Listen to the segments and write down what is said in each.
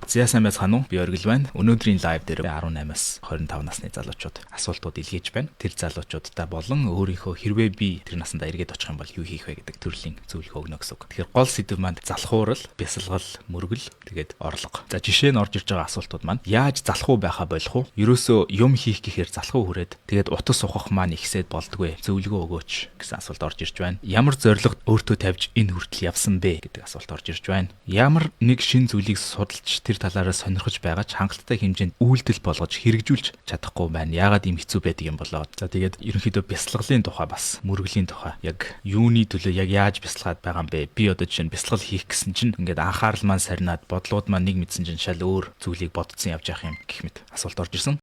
Зя сайн байцгаана уу? Би Оргил байна. Өнөөдрийн лайв дээр 18-аас 25 насны залуучууд асуултууд илгээж байна. Тэр залуучуудтай болон өөрийнхөө хэрвээ би тэр насандаа эргээд очих юм бол юу хийх вэ гэдэг төрлийн зөвлөгөө өгнө гэсэн үг. Тэгэхээр гол сэдэв маань залхуурал, бясалгал, мөргөл, тэгээд орлого. За жишээ нь орж ирж байгаа асуултууд маань яаж залхуу байхаа болох уу? Ерөөсөө юм хийх гэхээр залхуу хүрээд тэгээд утас ухах маань ихсээд болдгоо. Зөвлөгөө өгөөч гэсэн асуулт орж ирж байна. Ямар зорилго өөртөө тавьж энэ хүртэл явсан бэ гэдэг асуулт орж ирж байна. Ямар нэг шин зүйлийг судалж тэр талаараа сонирхож байгаа ч хангалттай хэмжээнд үйлдэл болгож хэрэгжүүлж чадахгүй байна. Яагаад ийм хэцүү байдаг юм болоо. За тэгээд ерөнхийдөө бясалгалын тухай бас мөргөлийн тухай яг юуны төлөө яг яаж бясалгаад байгаа юм бэ? Би одоо жишээ нь бясалгал хийх гэсэн чинь ингээд анхаарал маань сарнаад бодлууд маань нэг мэдсэн чинь шал өөр зүйлийг бодсон явж явах юм гэх мэт асуулт орж ирсэн.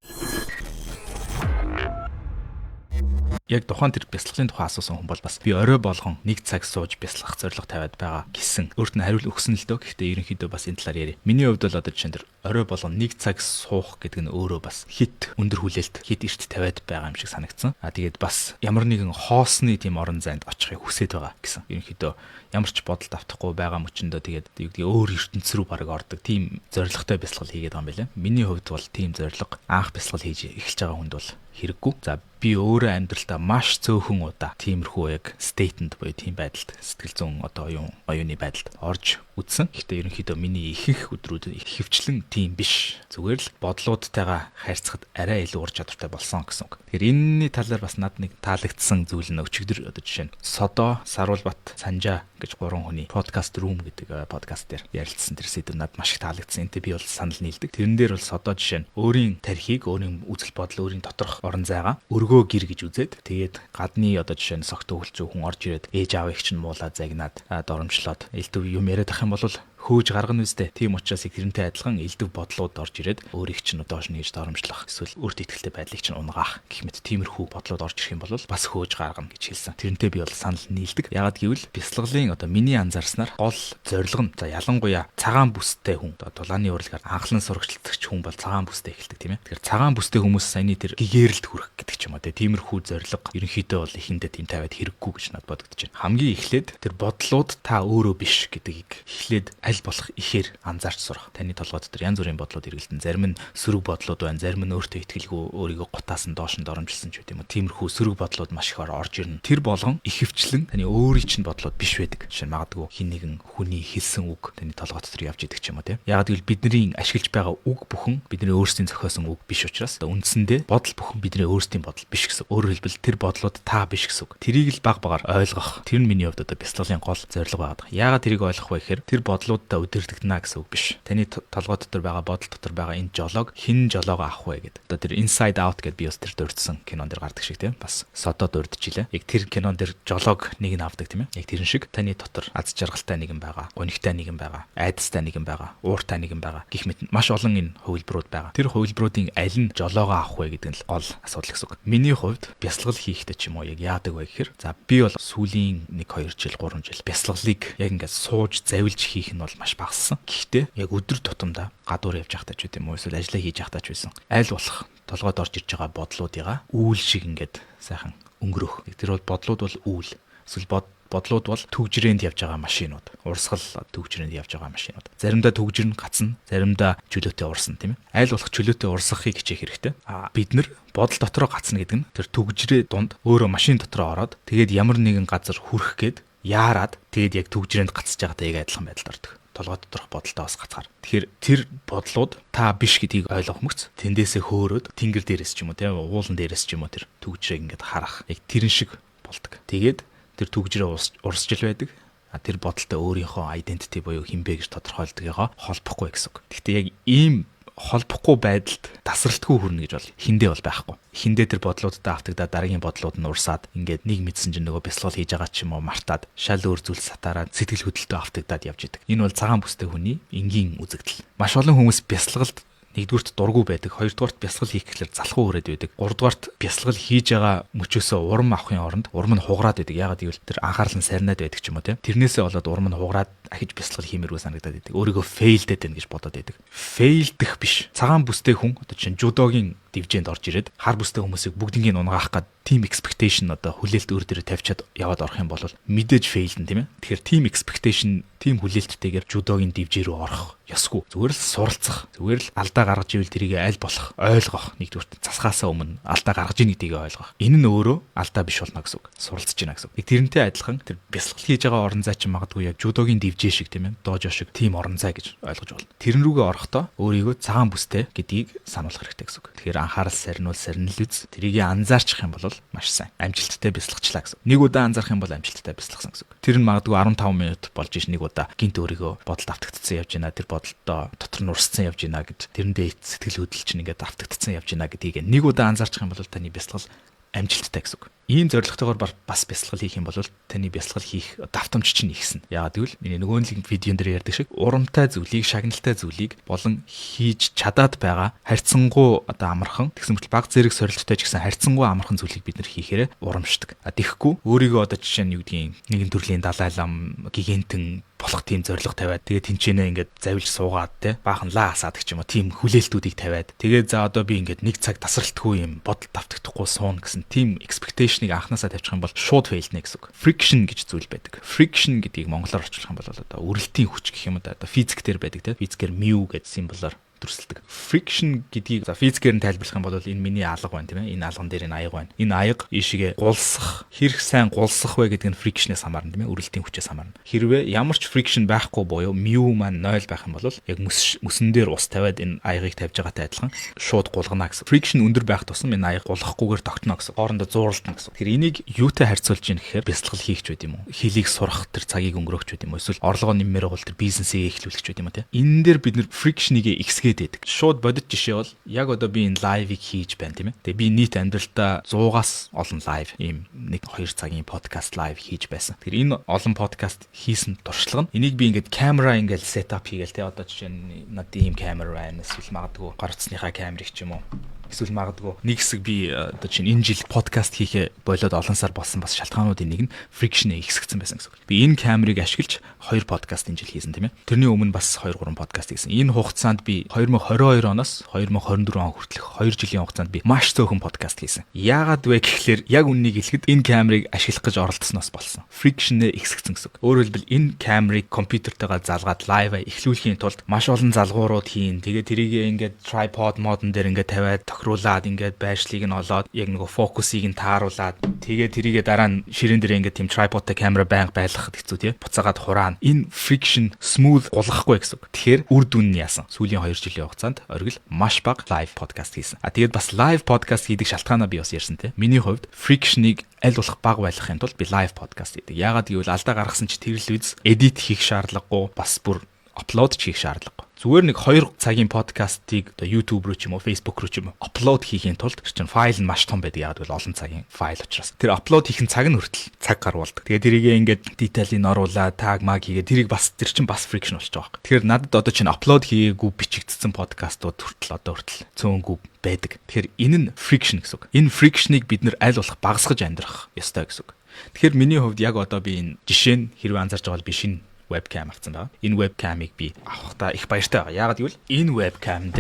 Яг тухайн тэр бясалгалын тухай асуусан хүн бол бас би орой болгон нэг цаг сууж бясалгах зорилго тавиад байгаа гэсэн. Өөрт нь хариулт өгсөн л дөө. Гэхдээ ерөнхийдөө бас энэ талаар ярив. Миний хувьд бол одоо жишээ нь тэр орой болгон нэг цаг суух гэдэг нь өөрөө бас хит өндөр хүлээлт, хит эрт тавиад байгаа юм шиг санагдсан. Тэгээд бас ямар нэгэн хоосны тийм орон зайд очихыг хүсэж байгаа гэсэн. Ерөнхийдөө ямар ч бодолд автахгүй байгаа мөчөндөө тэгээд өөр ертөнц рүү бараг ордог тийм зорилготой бясалгал хийгээд байгаа юм байна. Миний хувьд бол тийм зорилго анх бясалгал хийж эхэлж байгаа хүнд бол хэрэггүй. За би өөрөө амьдралдаа маш цөөхөн удаа тиймэрхүү яг стейтэнд буюу тийм байдалд сэтгэл зүйн одоо оюуны байдалд орж үдсэн. Гэхдээ ерөнхийдөө миний ихэнх өдрүүд хөвчлэн тийм биш. Зүгээр л бодлуудтайгаа харьцахад арай илүү ур чадвартай болсон гэсэн үг. Тэгэхээр энэний талаар бас над нэг таалагдсан зүйл нь өчигдөр одоо жишээ нь Содо, Саруулбат, Санжаа гэж 3 хүний подкаст room гэдэг подкаст дээр ярилцсан тэр сэдв надад маш их таалагдсан. Энтэй би бол санал нийлдэг. Тэрэн дээр бол Содо жишээ нь өөрийн тархийг, өөрийн үзэл бодол, өөрийн доторх орон зайгаа өргөө гэр гэж үзээд тэгээд гадны одоо жишээ нь согт өвлцөө хүн орж ирээд ээж аав их чинь муулаад загнаад доромжлоод элдв юм яриад ах юм бол хөөж гаргана үстэй. Тийм учраас их тэрнтэй адилхан элдв бодлууд орж ирээд өөрийг чинь доош нь хийж доромжлох эсвэл өөртөө ихтэй байдлыг чинь унгаах гэх мэт тиймэрхүү бодлууд орж ирэх юм бол бас хөөж гаргана гэж хэлсэн. Тэрнтэй би бол санал нийлдэг. Ягаад гэвэл бясалгалын одоо миний анзаарснаар гол зорилго нь за ялангуяа цагаан бүстэй хүн одоо дулааны урлагаар анхлан сурагчлагч хүн бол цагаан бүстэй эхэлдэг тийм ээ. Тэгэхээр цагаан бүстэй хүмүүс саяны тэр гэгээрэлд хүрэх гэдэг ч юм уу тиймэрхүү зорилго ерөнхийдөө бол ихэндээ тийм тавиад хэрэггүй гэж надад бодогдож байна. Хамгийн эхлээд тэр бодлууд та өөрөө биш гэдгийг эхлээд аль болох ихээр анзаарч сурах. Таны толгой дотор янз бүрийн бодлууд эргэлдэн. Зарим нь сөрөг бодлууд байна, зарим нь өөртөө итгэлгүй өөрийгөө гутаас нь доош нь доромжилсан ч гэдэм үү. Тиймэрхүү сөрөг бодлууд маш их орж ирнэ. Тэр болгон их хвчлэн таны өөрийн чинь бодлууд биш байдаг. Жишээ нь магадгүй хин нэгэн хүний хэлсэн үг таны толгой дотор явж идэг ч юм уу тийм. Яг гэвэл бидний ашиглаж байгаа үг бүхэн бидний өөрсдийн зохиосон үг биш учраас үндсэндээ бодол бүхэн бидний өөрсдийн бодол биш гэсэн. Өөрөөр хэлбэл тэр бодлууд та биш гэсэн үг. Тэрийг л баг багаар ойлгох. Тэр нь миний хувьд одоо бясалгалын гол зорилго байдаг. Яагаад тэрийг ойлгох вэ гэхээр тэр бодлуудтай өдөрдөгдөнө гэсэн үг биш. Таны толгой дотор байгаа бодол дотор байгаа энэ жолоог хин жолоогоо авах вэ гэдэг. Одоо тэр Inside Out гэдэг би бас тэр дурдсан кинон дэр гардаг шиг тийм. Бас Содо дурдчихилээ. Яг тэр кинон дэр жолоог нэг нь авдаг тийм ээ. Яг тэрэн шиг таны дотор аз жаргалтай нэгэн байгаа, гонигтай нэгэн байгаа, айдастай нэгэн байгаа, ууртай нэгэн байгаа. Гэх мэт маш олон энэ хувилбарууд байгаа. Тэр хувилбаруудын аль нь жолоогоо авах вэ гэдэг нь л гол асуудал гэсэн үг. Миний хувьд бясалгал хийхдээ ч юм уу яг яадаг вэ гэхээр за би бол сүүлийн 1-2 жил 3 жил бясалгалыг яг ингээд сууж завилж хийх нь бол маш багассан. Гэхдээ яг өдөр тутамдаа гадуур явж явахтаа ч гэдэм үү эсвэл ажиллаа хийж явахтаа ч байсан. Аль болох толгойд орж ирж байгаа бодлуудыгаа үүл шиг ингээд сайхан өнгөрөх. Тэр бол бодлууд бол үүл. Эсвэл бодлууд бол төгжрээнд явж байгаа машинууд. Урсгал төгжрээнд явж байгаа машинууд. Заримдаа төгжрэн гацна, заримдаа чөлөөтэй урсна тийм ээ. Аль болох чөлөөтэй урсгахыг хичээх хэрэгтэй. Бид нар бодол дотроо гацна гэдэг нь тэр төгжрээ дунд өөрөө машин дотроо ороод тэгээд ямар нэгэн газар хүрэх гээд яарад тэгээд яг төгжрээнд гацж байгаадаа яг адилхан байдалд ордог. Толгой доторх бодолтой бас гацгаар. Тэгэхээр тэр бодлууд та биш гэдгийг ойлгох мөгц. Тэндээсээ хөөрөөд тэнгэр дээрээс ч юм уу тийм уулан дээрээс ч юм уу тэр төгжрээг ингээд харах. Яг тэрэн шиг болдог. Тэгээд тэр төгжрээ урсж ил байдаг. Тэр бодолтой өөрийнхөө identity буюу хинбэ гэж тодорхойлдгийгоо холбохгүй гэсэн үг. Гэхдээ яг ийм холбохгүй байдалд тасралтгүй хүрнэ гэж бол хиндэ бол байхгүй. Хиндэ тэр бодлуудтай автагдаад дараагийн бодлууд нь урсаад ингээд нэг мэдсэн чинь нөгөө бясалгал хийж байгаа ч юм уу мартаад шал өөр зүйл сатаараад сэтгэл хөдлөлтөд автагдаад явж идэг. Энэ бол цагаан бүстэй хүний энгийн үзэгдэл. Маш олон хүмүүс бясалгалд Нэгдүгürt дургу байдаг, хоёрдугаарт бясалгал хийх гэхэлэр залхуу өрөөд байдаг. Гуравдугаарт бясалгал хийж байгаа мөчөөсөө урам авахын оронд урам нь хугараад байдаг. Ягаад гэвэл тэр анхаарал нь сарнаад байдаг ч юм уу тийм. Тэрнээсээ болоод урам нь хугараад ахиж бясалгал хиймээргүй санагдаад байдаг. Өөрийгөө фейлдэд байна гэж бодоод байдаг. Фейлдэх биш. Цагаан бүстэй хүн одоо чинь жудогийн дивжээнд орж ирээд хар бүстэй хүмүүсийг бүгднийг унгаах гад team expectation одоо хүлээлт өөр дээрээ тавьчаад яваад орох юм бол мэдээж фейлдэн тийм ээ. Тэгэхээр team expectation, team хүлээлттэйгээр жудогийн дивжээ рүү орох ёсгүй. Зүгээр л суралцах, зүгээр л алдаа гаргаж ивэл тэрийг аль болох ойлгох. Нэгдүгээр засахаасаа өмнө алдаа гаргаж ийн гэдгийг ойлгох. Энэ нь өөрөө алдаа биш болно гэсэн үг. Суралцж байна гэсэн үг. Тэрнтэй адилхан тэр бясалгал хийж байгаа орон зай чинь магадгүй яг жудогийн дивжээ шиг тийм ээ. Дожо шиг team орон зай гэж ойлгож байна. Тэрэн рүүгээ орохдоо өөрийгөө цагаан бүстэй гэдгийг сануулах хэрэгтэй гэсэн үг. Тэгэхээр анхаарал сарнил үз. Тэрийг анзаарчих юм бол маш сайн. Амжилттай бясалгачлаа гэсэн. Нэг удаа анзаарах юм бол амжилттай бясалгасан гэсэн. Тэр нь магадгүй 15 минут болж иш нэг удаа гинт өөрийгөө бодолд автагдсан явж байна. Тэр бодолдоо дотор нь урсцсан явж байна гэд тэрэндээ сэтгэл хөдлөл чинь ингээд автагдсан явж байна гэдгийг нэг удаа анзаарчих юм бол таны бясалгал амжилттай гэсэн үг. Ийм зорилготойгоор бас бясалгал хийх юм бол таны бясалгал хийх давтамж чинь ихснэ. Яагаад гэвэл миний нөгөө нэг видеон дээр ярьдаг шиг урамтай зүйлийг, шагналтай зүйлийг болон хийж чадаад байгаа харьцангуй одоо амархан тэгсэн мэт баг зэрэг сорилттой ч гэсэн харьцангуй амархан зүйлийг бид нэр хийхээрээ урамшдаг. Тэгэхгүй өөрийгөө одоо жишээ нь юу гэдгийг нэгэн төрлийн Далай лам, гигантэн болох тийм зориг тавиад тэгээ тэнчэнэ ингээд завилж суугаад те баахан лаа асаад гэх юм уу тийм хүлээлтүүдийг тавиад тэгээ за одоо би ингээд нэг цаг тасралтгүй юм бодол давтагдахгүй суун гэсэн тийм expectation-ыг анханасаа тавьчих юм бол шууд фейлнэ гэсэн үг. Friction гэж зүйл байдаг. Friction гэдгийг монголоор орчуулах юм бол одоо үрэлтийн хүч гэх юм да одоо физик дээр байдаг те физикээр μ гэж символоор төрсөлдөг. Friction гэдгийг за физикээр нь тайлбарлах юм бол энэ миний алга байна тийм ээ. Энэ алган дээр энэ аяга байна. Энэ аяга ийшээгээ гулсах, хэрэг сайн гулсах вэ гэдэг нь frictionээс хамаарна тийм ээ. Үрэлтийн хүчээс хамаарна. Хэрвээ ямар ч friction байхгүй буюу μ маань 0 байх юм бол яг мөсөн дээр ус тавиад энэ аягыг тавьж байгаатай адилхан шууд гулгана гэсэн. Friction өндөр байх тусам энэ аяг гулгахгүйгээр тогтно гэсэн. Хоорондоо зууралдана гэсэн. Тэр энийг юутай харьцуулж ийн гэхээр бясалгал хийгч байд юм уу? Хилийг сурах тэр цагийг өнгөрөөгч байд юм уу? Эсвэл орлогоо нэммээр бол тэр бизнесээ эхлүүлэгч байд юм уу те? Энэ дээр бид нэр friction-ыг эсгээд шууд бодит жишээ бол яг одоо би энэ лайвыг хийж байна тийм ээ. Тэгээ би нийт амьдралдаа 100-аас олон лайв ийм 1-2 цагийн подкаст лайв хийж байсан. Тэгэхээр энэ олон подкаст хийсэн туршлага нь энийг би ингээд камера ингээд сетап хийгээл те одоо жишээ нь над ийм камер байна эсвэл магадгүй гар утасныхаа камерыг ч юм уу эсвэл магадгүй нэг хэсэг би одоо чинь энэ жил подкаст хийхэ болоод олон сар болсон бас шалтгаануудын нэг нь friction-ыг ихсгсэн байсан гэсэн үг. Би энэ камерыг ашиглаж 2 подкаст энэ жил хийсэн тийм ээ. Тэрний өмнө бас 2-3 подкаст хийсэн. Энэ хугацаанд би 2022 оноос 2024 он хүртэлх 2 жилийн хугацаанд би маш цөөхөн подкаст хийсэн. Яагаад вэ гэхлээр яг үннийг хэлэхэд энэ камерыг ашиглах гэж оролдсноос болсон. Friction-ыг ихсгсэн гэсэн үг. Өөрөөр хэлбэл энэ камерыг компьютертойгоо залгаад лайв эхлүүлэхийн тулд маш олон залгуурууд хийн. Тэгээ тэрийг ингээд tripod модон дээр ингээд тавиад тохируулаад ингээд байршлыг нь олоод яг нөгөө фокусыг нь тааруулаад тэгээ тэрийгэ дараа нь ширээн дээр ингээд тийм tripodтай камера байнга байлгахад хэцүү тий. Буцаагаад хураана. Энэ friction smooth гулгахгүй гэсэн үг. Тэгэхээр үр дүн нь яасан. Сүүлийн 2 жилийн хугацаанд оргил маш бага лайв подкаст хийсэн. Тэгээд бас лайв подкаст хийдэг шалтгаанаа би бас ярьсан тий. Миний хувьд friction-ыг аль болох бага байлгахын тулд би лайв подкаст хийдэг. Яагаад гэвэл алдаа гаргасан чи тэрл үз эдит хийх шаардлагагүй бас бүр апплод хийх шаардлагагүй. Зүгээр нэг 2 цагийн подкастыг одоо YouTube руу ч юм уу Facebook руу ч юм уу апплод хийхийн тулд тэр чинь файл нь маш том байдаг. Яагаад гэвэл олон цагийн файл учраас. Тэр апплод хийх цаг нь хүртэл цаг гаруулдаг. Тэгээ тэрийг ингээд деталийн оруулаад tag mag хийгээд тэрийг бас тэр чинь бас friction болж байгаа юм. Тэгэхээр надад одоо чинь апплод хийгээгүй бичигдсэн подкастууд хүртэл одоо хүртэл цөөнгүй байдаг. Тэгэхээр энэ нь friction гэсэн үг. Энэ friction-ыг бид нэр аль болох багасгаж амьдрах ёстой гэсэн үг. Тэгэхээр миний хувьд яг одоо би энэ жишээ нь хэрвээ анзаарч байгаа бол би шинэ webcam авсан байгаа. Энэ webcam-ыг би авахдаа их баяртай байгаа. Яагаад гэвэл энэ webcam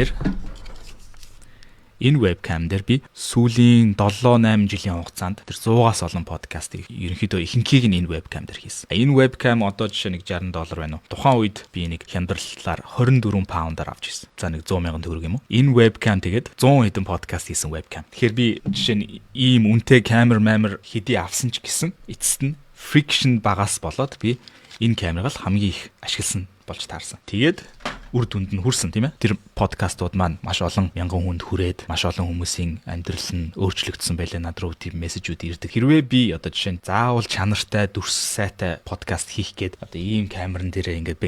дээр би сүүлийн 7-8 жилийн хугацаанд тэр 100-аас олон подкастыг ерөнхийдөө ихэнхийг нь энэ webcam дээр хийсэн. Энэ webcam одоо жишээ нэг $60 байна уу? Тухайн үед би нэг хямдраллаар 24 паундаар авч ирсэн. За нэг 100,000 төгрөг юм уу? Энэ webcam тэгээд 100 хэдэн подкаст хийсэн webcam. Тэгэхээр би жишээ нь ийм үнэтэй камер хэдий авсан ч гэсэн эцэст нь friction багаас болоод би энэ камерыг л хамгийн их ашигласан болж таарсан. Тэгээд үр дүнд нь хүрсэн тийм ээ. Тэр подкастууд маань маш олон мянган хүнд хүрээд маш олон хүмүүсийн амьдрал нь өөрчлөгдсөн байлаа. Над руу тийм мессежүүд ирдэг. Хэрвээ би одоо жишээ нь заавал чанартай дүрс сайтай подкаст хийх гээд одоо ийм камерын дээрээ ингээд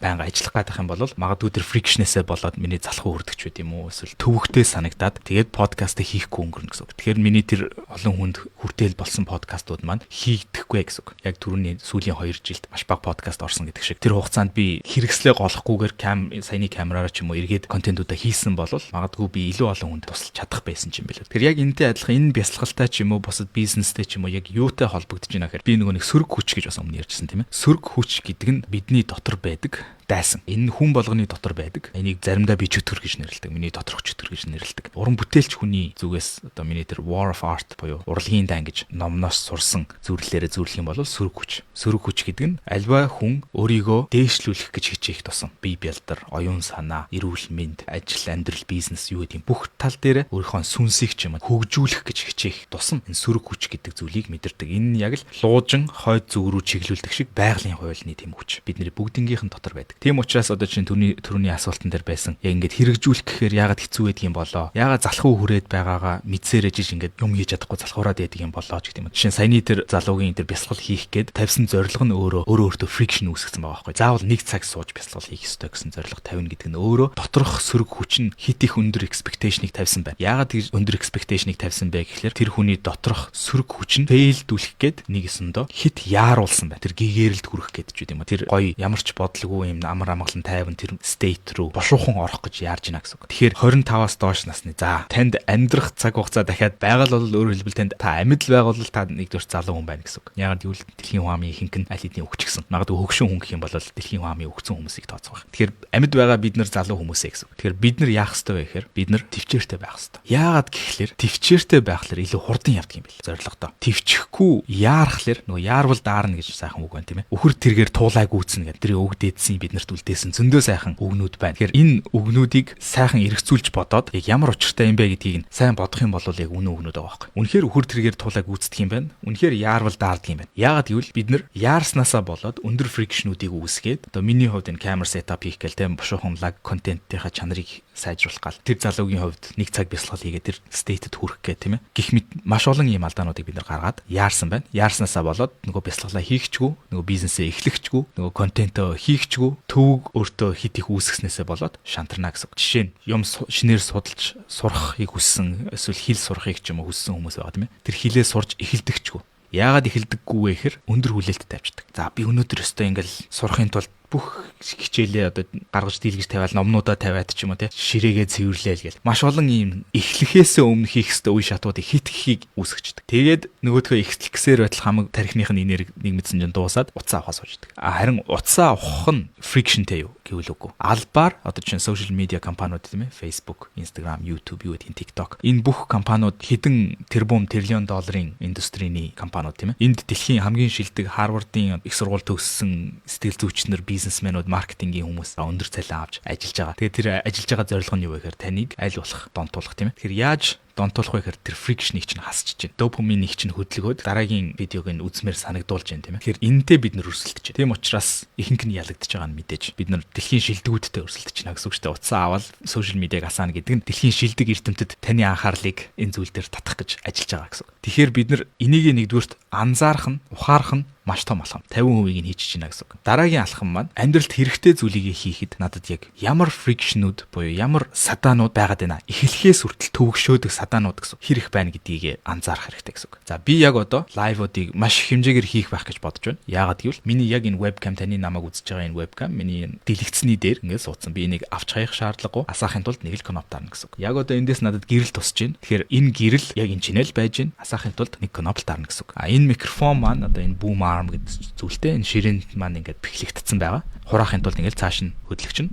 байнга ажиллах гэдэг юм бол магадгүй тэр friction-ээсээ болоод миний залхуу хүрдэгч байд юм уу? Эсвэл төвөгтэй санагдаад тэгээд подкастыг хийхгүй өнгөрнө гэсэн үг. Тэгэхээр миний тэр олон хүнд хүртэл болсон подкастууд маань хийгдэхгүй гэсэн үг. Яг түрүүний сүүлийн 2 жилд маш бага подкаст орсон гэдэг шиг. Тэр хугацаанд би хэрэгслээ голохгүйгээр саяны камераараа ч юм уу эргээд контентуудаа хийсэн бол магадгүй би илүү олон хүнд тусалж чадах байсан юм билээ. Тэгэхээр яг энэтэй адилхан энэ бясалгалтай ч юм уу бусад бизнестэй ч юм уу яг юутай холбогдож байна гэхээр би нөгөө нэг сөрөг хүч гэж бас өмнө ярьжсэн тийм ээ. Сөрөг хүч гэдэг нь бидний дотор байдаг дайсан. Энэ хүн болгоны дотор байдаг. Энийг заримдаа би чөтгөр гэж нэрлэдэг. Миний доторх чөтгөр гэж нэрлэдэг. Уран бүтээлч хүний зүгээс одоо миний тэр War of Art буюу урлагийн дан гэж номноос сурсан зүрлэлээрээ зүрлэх юм бол сөрөг хүч. Сөрөг хүч гэдэг нь альва хүн өөрийгөө дээшлүүлэх гэж хичээх тусам бие бэлдэр, оюун санаа, эрүүл мэнд, ажил, амьдрал, бизнес юу гэдэг бүх тал дээр өөрийнхөө сүнсийг ч юм хөгжүүлэх гэж хичээх тусам энэ сөрөг хүч гэдэг зүйлийг мэдэрдэг. Энэ нь яг л луужин хойд зүг рүү чиглүүлдэг шиг байгалийн хуулины тэм хүч. Бидний бүгднгийнхэн дотор байдаг. Тийм учраас одоо чинь түрүүний асуултан дээр байсан. Яг ингээд хэрэгжүүлэх гэхээр яагаад хэцүү байдаг юм болоо? Яагаад залхуу хүрээд байгаагаа мэдсээрэж ингээд юм хийж чадахгүй залхуураад байдаг юм болоо ч гэдэг юм. Жишээ нь саяны тэр залуугийн тэр бясалгал хийх гээд тавьсан зорилго нь өөрөө фрикшн үүсгэсэн байгаа байхгүй. Заавал 1 цаг сууж бясалгал хийх ёстой гэсэн зорилго тавина гэдэг нь өөрөө доторх сөрөг хүч нь хит их өндөр экспектейшнийг тавьсан байна. Яагаад тэр өндөр экспектейшнийг тавьсан бэ гэхлээр тэр хүний доторх сөрөг хүч нь фейлдүүлэх гээд нэг өсөндөө хит яаруулсан байна. Тэр гэгээрэлд хүрэх гээд ч юм уу. Тэр гоё ямар ч бодлого юм амар амгалан тайван тэр стейт рүү бошуухан орох гэж яарж байна гэсэн үг. Тэгэхээр 25-аас доош насны за танд амьдрах цаг хугацаа дахиад байгаль бол өөрөөр хэлбэл танд та амьд байгаад бол та нэгдүгээр залуу хүн байна гэсэн үг. Ягаад гэвэл дэлхийн хүн амын ихэнх нь аль хэдийн өгч гисэн. Магадгүй хөгшин хүн гэх юм бол дэлхийн хүн амын өгцөн хүмүүсийг тооцох байх. Тэгэхээр амьд байгаа бид нар залуу хүмүүсээ гэсэн үг. Тэгэхээр бид нар яах ёстой вэ гэхээр бид нар төвчээртэй байх ёстой. Яагаад гэхлээр төвчээртэй байхлаар илүү хурдан явдаг юм бэл зорилготой. Төвчихгүй яарахлаар нөгөө яарвал даарна гэж сайхан үг байна тийм ээ. Үхэр тэргээр туулайг үүснэ гэдэг тэр үг дээдсийн биднэрт үлдээсэн зөндөө сайхан үгнүүд байна. Тэгэхээр энэ үгнүүдийг сайхан эргцүүлж бодоод яг ямар учиртай юм бэ гэдгийг сайн бодох юм бол яг үнэн үгнүүд байгаа байхгүй. Үнэхээр үхэр тэргээр туулайг үүсдэг юм байна. Үнэхээр яарвал даардаг юм байна. Яагаад гэвэл бид нар яарснаасаа болоод өндөр фрикшнүүдийг үүсгээд одоо миний хувьд энэ камер сетап хийх гээл тийм бушуухан лаг контентийнхаа чанарыг сайжруулах гал тэр залуугийн хувьд 1 цаг бясалгал хийгээд тэр стейтэд хүрэх гэх тийм ээ. Гэх мэт маш олон ийм алдаануудыг бид нар гаргаад яарсан байна. Яарснаасаа болоод нөгөө бясалгалаа хийхчгүй, нөгөө бизнесээ эхлэхчгүй, нөгөө контентоо хийхчгүй, төвөг өөртөө хит их үүсгэснээсээ болоод шантарна гэсэн. Жишээ нь юм шинээр судалж сурахыг хүссэн, эсвэл хэл сурахыг ч юм уу хүссэн хүмүүс байгаа тийм ээ. Тэр хэлээ сурж эхэлдэгчгүй. Яагаад эхэлдэггүй вэ гэхээр өндөр хүлээлт тавьчихдаг. За би өнөөдөр өстой ингээл сурахын тулд бүх хичээлээ одоо гаргаж дийлгэж тавиал номнуудаа тавиад ч юм уу те ширээгээ цэвэрлээл гэл маш олон ийм эхлэхээс өмнө хийх ёстой үе шатуудыг хит ихийг үүсгэждэг. Тэгээд нөгөөдхөө эхлэх гэсээр байтал хамаг тарихных нь энерги нэг мэдсэн чинь дуусаад утсаа авахаас ууждаг. Харин утсаа авах нь фрикшнтэй юу гэвэл үгүй. Албаар одоо чинь сошиал медиа компаниуд тийм ээ Facebook, Instagram, YouTube, юу гэдэг TikTok энэ бүх компаниуд хэдэн тэрбум тэрлион долларын индустрийн компаниуд тийм ээ. Энд дэлхийн хамгийн шилдэг Харвардын их сургууль төгссөн сэтгэл зүйчнэр бизнесмэнүүд, маркетингийн хүмүүс өндөр цалин авч ажиллаж байгаа. Тэгээд тэр ажиллаж байгаа зорилго нь юу вэ гэхээр таныг аль болох донтуулах тийм ээ. Тэгэхээр яаж донтуулах вэ гэхээр тэр фрикшнийг чинь хасчих чинь. Допаминийг чинь хөдөлгөөд дараагийн видеог нь үзмээр санагдуулж байна тийм ээ. Тэгэхээр энэтэй бид нар өрсөлдөж байна. Тийм учраас ихэнх нь ялагдаж байгаа нь мэдээж. Бид нар дэлхийн шилдэгүүдтэй өрсөлдөж байна гэсэн үг шүү дээ. Утсаа аваад сошиал медиаг асаана гэдэг нь дэлхийн шилдэг эрдэмтэд таны анхаарлыг энэ зүйл дээр татах гэж ажиллаж байгаа гэсэн. Тэгэхээр бид нар энийг нэгдүгürt анзаарах нь, ухаарах нь маш том алхам. 50% нь хийчихэж байна гэсэн үг. Дараагийн алхам маань амьдралд хэрэгтэй зүйлийг хийхэд надад яг ямар фрикшнүүд буюу ямар садаанууд байгаад байна. Эхлэхээс хүртэл төвөгшөөдөг садаанууд гэсэн хэрэг байна гэдгийг анзаарах хэрэгтэй гэсэн үг. За би яг одоо лайвуудыг маш их хэмжээгээр хийх байх гэж бодож байна. Яагаад гэвэл миний яг энэ вебкам таны намайг үзэж байгаа энэ вебкам миний дэлгэцний дээр ингээд суудсан. Би энийг авч хаях шаардлагагүй. Асаахын тулд нэг л кноп таарна гэсэн үг. Яг одоо эндээс надад гэрэл тусч байна. Тэгэхээр энэ гэрэл яг энэ чинэл байж байна. Асаахын тулд нэг кноп таарна гэсэн үг. Энэ микрофон маань одоо энэ boom arm гэдэг зүйлтэй энэ ширээнд маань ингээд бэхлэгдсэн байгаа. Хураахын тулд ингээд цааш нь хөдлөгч нь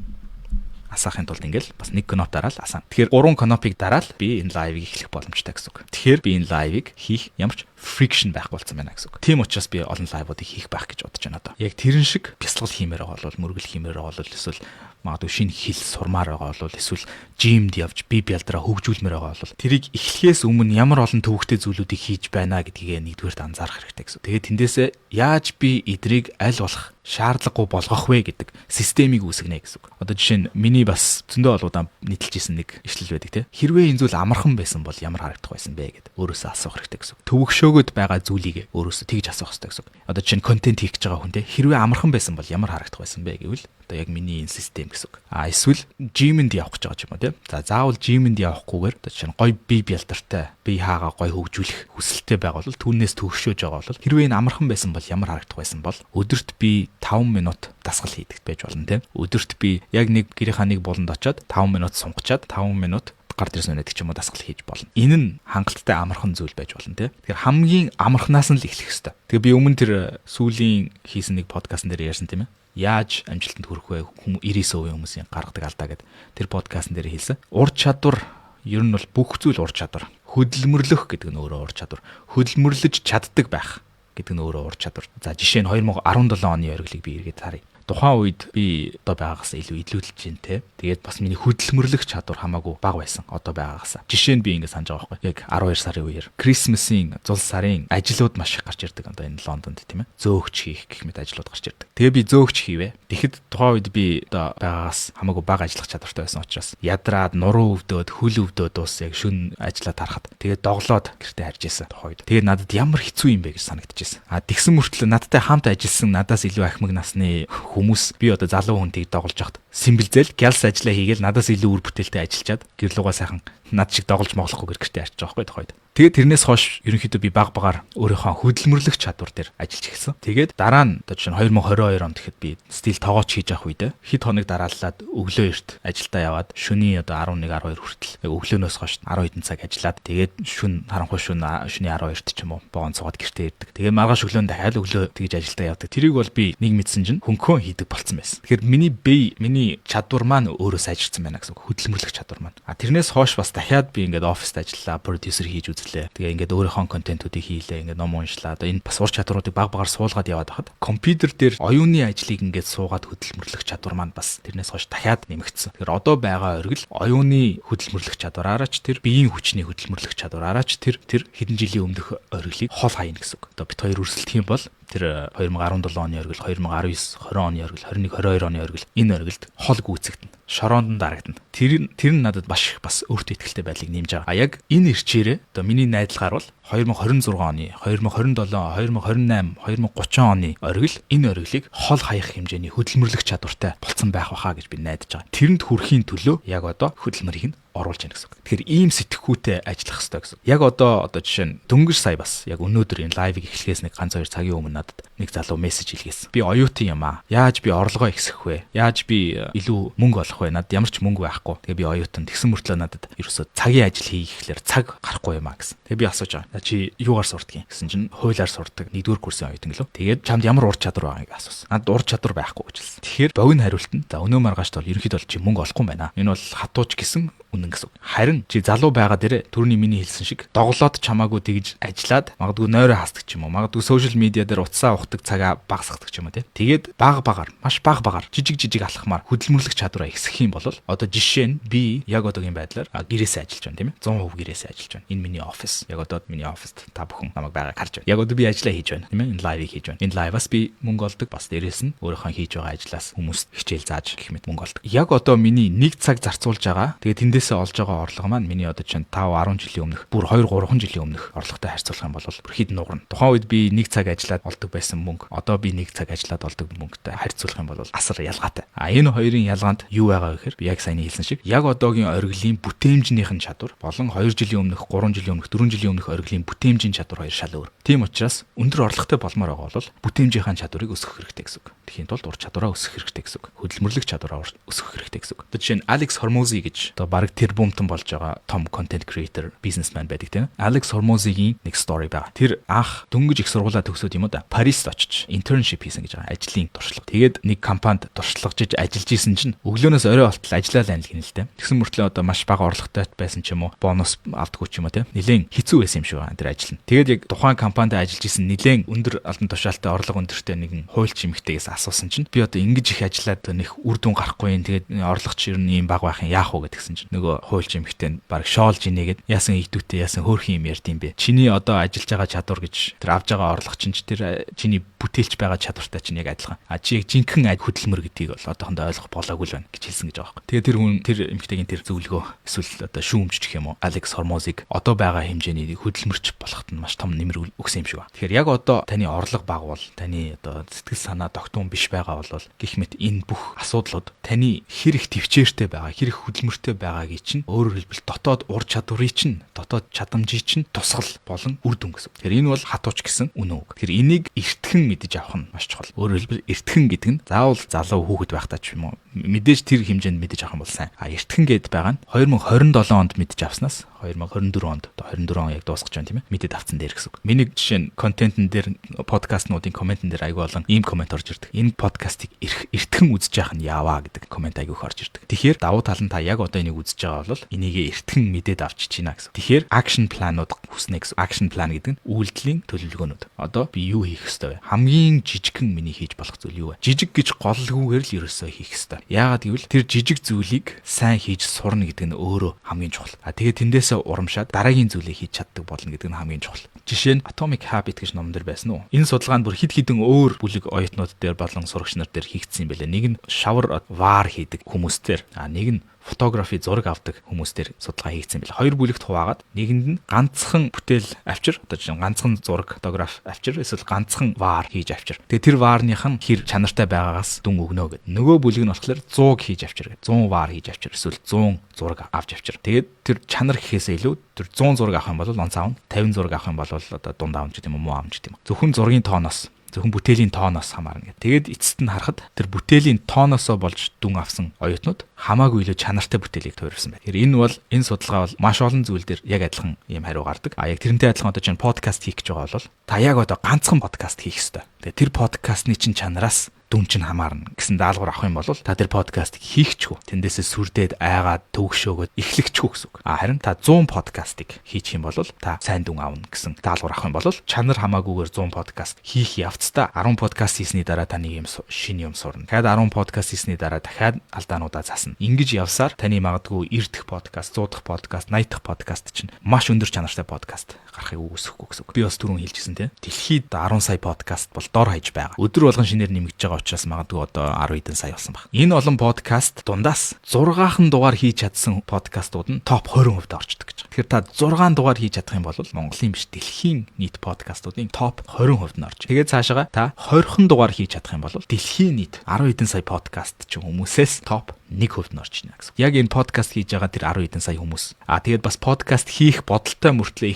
асаахын тулд ингээд бас нэг кноп дараал асаана. Тэгэхээр 3 кнопыг дараал би энэ лайвыг эхлэх боломжтой гэсэн үг. Тэгэхээр би энэ лайвыг хийх ямар ч фрикшн байхгүй болсон байна гэсэн үг. Тийм учраас би олон лайвуудыг хийх байх гэж бодож байна одоо. Яг тэрэн шиг бясалгал хиймээр байгаа бол мөргөл хиймээр байгаа бол эсвэл магадгүй шинэ хэл сурмаар байгаа бол эсвэл жимд явж бие бялдраа хөгжүүлмээр байгаа бол тэрийг эхлэхээс өмнө ямар олон төвөгтэй зүйлүүдийг хийж байна гэдгийг нэгдүгээрт анзаарах хэрэгтэй гэсэн. Тэгээд тэндээсээ яаж би эдрийг аль болох шаардлагагүй болгох вэ гэдэг системийг үүсгэнэ гэсэн үг. Одоо жишээ нь миний бас зөндөө олуудаан нийтэлж исэн нэг ишлэл байдаг те. Хэрвээ энэ зүйл амархан байсан бол ямар харагдах байсан бэ гэдэг өөрөөсөө асуух хэрэгтэй гэсэн. Төвөгшөөгд байгаа зүйлийг өөрөөсөө тэгж асуух хэрэгтэй гэсэн. Одоо жишээ нь контент хийх гэж байгаа хүн те. Хэрвээ амархан байсан бол ямар харагдах байсан бэ гэвэл одоо яг миний энэ систем гэсэн. Эсвэл жимэнд явах гэж байгаа ч юм уу те. За заавал жимэнд явахгүйгээр одоо жишээ нь гоё бие бялдартай бие хаагаа гой хөгжүүлэх хүсэлтэй байгаа бол түүнээс төгшөөж байгаа бол хэрвээ энэ амархан байсан бол ямар харагдах байсан бол өдөрт би 5 минут дасгал хийдэг байж болно тийм. Өдөрт би яг нэг гэрийнхаа нэг буланд очиод 5 минут сунгачаад 5 минут гар дээрс өнөдөг ч юм уу дасгал хийж болно. Энэ нь хангалттай амархан зүйл байж болно тийм. Тэгэхээр хамгийн амархнаас нь л эхлэх хэрэгтэй. Тэгээ би өмнө тэр сүүлийн хийсэн нэг подкастн дээр ярьсан тийм ээ. Яаж амжилтанд хүрэх вэ? 99% хүмүүсийн гаргадаг алдаа гэдэг тэр подкастн дээр хэлсэн. Ур чадвар ер нь бол бүх зүйл ур чадвар. Хөдөлмөрлөх гэдэг нь өөрөө ур чадвар. Хөдөлмөрлөж чаддаг байх гэдэг нь өөрөө ур чадвар. За жишээ нь 2017 оны оргилыг би эргээд харъя. Тухайн үед би одоо байгаагаас илүү илүүдэлж байна те. Тэгээд бас миний хөдөлмөрлөх чадвар хамаагүй бага байсан одоо байгаагаас. Жишээ нь би ингэ санаж байгаа байхгүй. Яг 12 сарын үеэр Крисмсийн зул сарын ажлууд маш их гарч ирдэг одоо энэ Лондонд тийм ээ. Зөөгч хийх гэх мэт ажлууд гарч ирдэг. Тэгээ би зөөгч хийвэ. Тэгэхэд тухайн үед би одоо байгаагаас хамаагүй бага ажиллах чадвартай байсан учраас ядраад нуруу өвдөөд хөл өвдөөд ус яг шүн ажиллаад харахад тэгээд доглоод гэртээ харж исэн тухайн үед. Тэгээд надад ямар хэцүү юм бэ гэж санагдчихсэн. Тэгсэн мөртлөө надтай хамт ажилласан надаас илүү ахмаг насны хүмүүс би одоо залуу хүнтэйг доголж явахад симбэлзэл гялс ажиллаа хийгээл надаас илүү үр бүтээлтэй ажиллачаад гэрлүүгээ сайхан над шиг доголж моглохгүй гэртээ харж байгаа байхгүй тухайд. Тэгээд тэрнээс хойш ерөнхийдөө би баг багаар өөрийнхөө хөдөлмөрлөх чадвар дээр ажиллаж эхэлсэн. Тэгээд дараа нь одоо чинь 2022 онд гэхэд би стил тоогооч хийж явах үедээ хэд хоног дарааллаад өглөө эрт ажилдаа яваад шөнийн одоо 11 12 хүртэл өглөөнөөс хойш 10 хэдэн цаг ажиллаад тэгээд шүн харанхуй шөнийн 12-т ч юм уу боон цугаад гэртээ ирдэг. Тэгээд маргааш өглөө дахиад өглөө тэгж ажилдаа явдаг. Тэрийг бол би нэг мэдсэн чинь хөнгөн хийдэг болцсон байсан. Тэгэхээр миний чадвар маань өөрөө сайжирсан байна гэсэн үг. Хөдөлмөрлөх чадвар маань. Тэрнээс хойш бас дахиад би ингээд оффист ажиллаа, продюсер хийж үзлээ. Тэгээ ингээд өөрийнхөө контентуудыг хийлээ, ингээд ном уншлаа. Одоо энэ бас ур чадваруудыг баг багаар суулгаад яваад хахад компьютер дээр оюуны ажлыг ингээд суугаад хөдөлмөрлөх чадвар маань бас тэрнээс хойш дахиад нэмэгдсэн. Тэгэхээр одоо байгаа оргил оюуны хөдөлмөрлөх чадвараараа ч тэр биеийн хүчний хөдөлмөрлөх чадвараараа ч тэр хэдэн жилийн өмнөх оргилыг хол хаяна гэсэн үг. Одоо бид хоёр өрсөлдөх юм бол тэр 2017 оны оргил, 2019, 20 оны оргил, 21, 22 оны оргил энэ оргилд хол гүйцэгдэнэ. Шороонд нь дарагдана. Тэр нь надад маш их бас өөртөө ихтэй байдлыг нэмж байгаа. Яг энэ ирчээрээ одоо миний найдалгаар бол 2026 оны, 2027, 2028, 2030 оны оргил энэ оргилыг хол хаях хэмжээний хөдөлмөрлөх чадвартай болсон байх байхаа гэж би найдаж байгаа. Тэрэнд хүрэхийн төлөө яг одоо хөдөлмөрийг нь оруулж яах гэсэн үг. Тэгэхээр ийм сэтгхүүтэй ажиллах хэрэгтэй гэсэн. Яг одоо жишээ нь дөнгөж сая бас яг өнөөдөр энэ лайвыг эхлэхээс нэг ганц 2 цагийн өмнө надад нэг залуу мессеж хэлгээсэн. Би оюутан юм аа. Яаж би орлогоо ихсэх вэ? Яаж би илүү мөнгө олох вэ? Надад ямар ч мөнгө байхгүй. Тэгээ би оюутан тэгсэн мөртлөө надад ерөөсөө цагийн ажил хийхлээр цаг гарахгүй юм аа гэсэн. Тэгээ би асууж байгаа. Чи юугаар сурдаг юм гэсэн чинь хуулиар сурдаг. 1-р курсын оюутан гэлөө. Тэгээд чамд ямар ур чадвар байгааг асуусан. Надад ур чадвар байхгүй гэж хэлсэн. Тэгэхээр богино хариулт нь за өнөө маргаашд бол ерөнхийдөө чи мөнгө олохгүй юм байна. Энэ бол хатууч гэсэн үнэн гэсэн. Харин чи залуу байгаа дээрээ түрүүний миний хэлсэн шиг доглоод чамаагүй тэгж ажиллаад магадгүй нойроо хасдаг ч юм уу магадгүй сошиал медиа дээр утсаа ухдаг цагаа багасгадаг ч юм уу тэгээд баг багаар маш баг багаар жижиг алхмаар хөдөлмөрлөх чадвараа ихсэх юм бол одоо жишээ нь би яг одоогийн байдлаар гэрээсээ ажиллаж байна тийм ээ 100% гэрээсээ ажиллаж байна. Энэ миний офис. Яг одоо миний офист та бүхэн намайг байгааг харж байна. Яг одоо би ажиллаа хийж байна тийм ээ энэ лайвыг хийж байна. Энэ лайваас би мөнгө олдог бас дээрээс нь өөрийнхөө хийж байгаа ажлаас хүмүүст хичээл зааж гэх мэт мөнгө олдог. Яг одоо миний 1 цаг зарцуулж байгаа тэгээд тэндээсээ олж байгаа орлого маань миний одоо чинь 5 10 жилийн өмнөх бүр 2 3 жилийн өмнөх орлоготой харьцуулах юм бол бүр хэд нугарна. Тухайн үед би 1 цаг ажиллаад олдог байсан мөнгө одоо би 1 цаг ажиллаад олдог мөнгөтэй харьцуулах юм бол асар ялгаатай. Энэ хоёрын ялгаанд юу байгаа вэ гэхээр би яг саяны хэлсэн шиг яг одоогийн оргилийн бүтээмжнийх нь чадвар болон 2 жилийн өмнөх 3 жилийн өмнөх 4 жилийн өмнөх оргилийн бүтээмжийн чадвар хоёр шал өөр. Тийм учраас өндөр орлоготой болмоор байгаа бол бүтээмжийн чадварыг өсгөх хэрэгтэй гэсэн үг. Тэхийн тулд ур чадвараа өсгөх хэрэгтэй гэсэн үг. Хөдөлмөрлөх чадвараа өсгөх хэрэгтэй гэсэн үг. Одоо жишээ нь Алекс Хормози гэж одоо баг тэр бумтан болж байгаа том контент креатор бизнесмен байдаг тийм. Алекс Хормозигийн нэг стори байгаа. Тэр анх дөнгөж их сургуулаа төгсөөд юм уу да. Парист очиж internship хийсэн гэж байгаа. Ажлын туршлага. Тэгээд нэг компанид туршлагажиж ажиллаж исэн чинь өглөөнөөс орой болтол ажиллаа л гэнэ л дээ. Тэгсэн мөртлөө одоо маш бага орлоготой байсан ч юм уу бонус авдаггүй ч юм уу тийм. Нилээн хэцүү байсан юм шиг байна тэр ажил нь. Тэгээд яг тухайн компанид ажиллаж исэн нилээн өндөр албан тушаалтай орлого өндөртэй нэгэн хуульч эмэгтэйгээс асуусан чинь би одоо ингэж их ажиллаад нэг үр дүн гарахгүй юм. Тэгээд орлого ч ер нь ийм бага байх юм яах вэ гэдгсэн чинь нөгөө хуульч эмэгтэй нь баг шоолж инегээд яасан идүүтэй яасан хөөрхөн юм ярьд юм бэ. Чиний одоо ажиллаж байгаа чадвар гэж тэр авж байгаа орлого чинь тэр чиний бүтээлч байгаа чадвартай чинь яг адилхан. Чи яг жинхэнэ хөдөлмөр гэдгийг бол одоохондоо ойлгох болоогүй л байна гэж хэлсэн гэж байгаа юм. Тэгээ тэр хүн тэр эмэгтэйгийн тэр зөвлөгөө эсвэл одоо шүүмж гэх юм уу Алекс Хормозыг одоо байгаа хэмжээний хөдөлмөрч болоход нь маш том нэмэр өгсөн юм шиг байна. Тэгэхээр яг одоо таны орлого бага бол таны одоо сэтгэл санаа тогтмон биш байгаа бол гэх мэт энэ бүх асуудлууд таны хэр их төвчээртэй байгаа, хэр их хөдөлмөртэй байгаагийг чинь өөрөөр хэлбэл дотоод ур чадварыг чинь, дотоод чадамжийг чинь тусгал болон үр дүн гэсэн. Тэгэхээр энэ бол хатууч гэсэн үнэн үг. Тэгэхээр энийг эртхэн мэдэж авах нь маш чухал. Өөрөөр хэлбэл эртхэн гэдэг нь заавал залуу хүүхэд байхдаа ч юм уу мэдээж тэр хэмжээнд мэдэж авах юм бол сайн. Эртхэн гээд байгаа нь 2027 онд мэдэж авснаас 2024 онд одоо 24 он яг дуусгаж байна тийм ээ. Мэдээд авцсан дээр гэсэн үг. Миний жишээ нь контентн дээр подкастнуудын комментэн дээр аягүй болон ийм коммент орж ирдэг. Энэ подкастыг эртхэн үзэж явах нь яаваа гэдэг коммент аягүй их орж ирдэг. Тэгэхээр давуу тал нь та яг одоо энийг үзэж байгаа бол энийг эртхэн мэдээд авчиж байна гэсэн. Тэгэхээр акшн планууд хүснэ гэсэн. Акшн план гэдэг нь үйлдэлийн төлөвлөгөөнүүд. Одоо би юу хийх ёстой вэ? Хамгийн жижигхэн миний хийж болох зүйл юу вэ? Жижиг гэж голлгүйгээр л ерөөсөө хийх ёстой. Яагаад гэвэл тэр жижиг зүйлийг сайн хийж сурна гэдэг нь өөрөө хамгийн чухал. Тэгээ тэндээс урамшаад дараагийн зүйлийг хийж чаддаг болно гэдэг нь хамгийн чухал. Жишээ нь Atomic Habit гэж номон дээр байсан уу? Энэ судалгаанд бүр хэд хэдэн өөр бүлэг оюутнууд дээр болон сурагч нар дээр хийгдсэн юм байлээ. Нэг нь шавар ваар хийдэг хүмүүстээр, нэг нь фотографи зураг авдаг хүмүүстээр судалгаа хийгдсэн байлээ. Хоёр бүлэгт хуваагаад нэгэнд нь ганцхан бүтээл авчир, одоо чинь ганцхан зураг, фотограф авчир, эсвэл ганцхан ваар хийж авчир. Тэгээ тэр ваарных нь хэр чанартай байгаагаас дүн өгнө гэдэг. Нөгөө бүлэг нь болохоор 100 хийж авчир гэдэг. 100 ваар хийж авчир, эсвэл 100 зураг авч авчир. Тэгээд тэр чанар гэхээсээ илүү тэр 100 зураг авах юм бол онц аавна, 50 зураг авах юм бол одоо дунд аавна гэдэг юм уу, муу аавна гэдэг юм. Зөвхөн зургийн тооноос, зөвхөн бүтээлийн тооноос хамаарна гэдэг. Тэгээд эцэст нь харахад тэр бүтээлийн тооноосоо болж дүн авсан оюутнууд хамаагүй илүү чанартай бүтээлийг тойрсон байна. Тэгэхээр энэ бол энэ судалгаа бол маш олон зүйл дээр яг адилхан юм хариу гардаг. Яг тэрнтэй адилхан одоо чинь подкаст хийх гэж байгаа бол та яг одоо ганцхан подкаст хийх ёстой. Тэгээд тэр подкастны чинь чанараас дүн чинь хамаарна гэсэн даалгавар авах юм бол та тэр подкастыг хийхчгүй. Тэндээсээ сүрдээд айгаад төвөгшөөгөөд эхлэхчгүй гэсэн үг. Харин та 100 подкастыг хийчих юм бол та сайн дүн аавна гэсэн даалгавар авах юм бол чанар хамаагүйгээр 100 подкаст хийх явцдаа 10 подкаст хийсний дараа таны юм шинэ юм сурна. Дахиад 10 подкаст хийсний дараа дахиад алдаануудаа заасна. Ингэж явсаар таны магадгүй 90 дахь подкаст, 100 дахь подкаст, 80 дахь подкаст чинь маш өндөр чанартай подкаст гарахыг үүсэхгүй гэсэн үг. Би бас түрүүн хэлжсэн тийм. Дэлхийд 10 сая подкаст бол дор хаяж байгаа. Өдөр болгон шинээр нэмэгдэж байгаа учраас магадгүй одоо 10 хэдэн сая болсон баг. Энэ олон подкаст дундаас 6хан дугаар хийж чадсан подкастууд нь топ 20% орчдөг гэж. Тэгэхээр та 6 дугаар хийж чадах юм бол Монголын биш дэлхийн нийт подкастуудын топ 20% нь орж. Тэгээд цаашаа та 20хан дугаар хийж чадах юм бол дэлхийн нийт 10 хэдэн сая подкаст ч хүмүүсээс топ 1% нь орж ийнэ гэсэн. Яг энэ подкаст хийж байгаа тэр 10 хэдэн сая хүмүүс. Тэгээд бас подкаст хийх бодолтой мөртлөө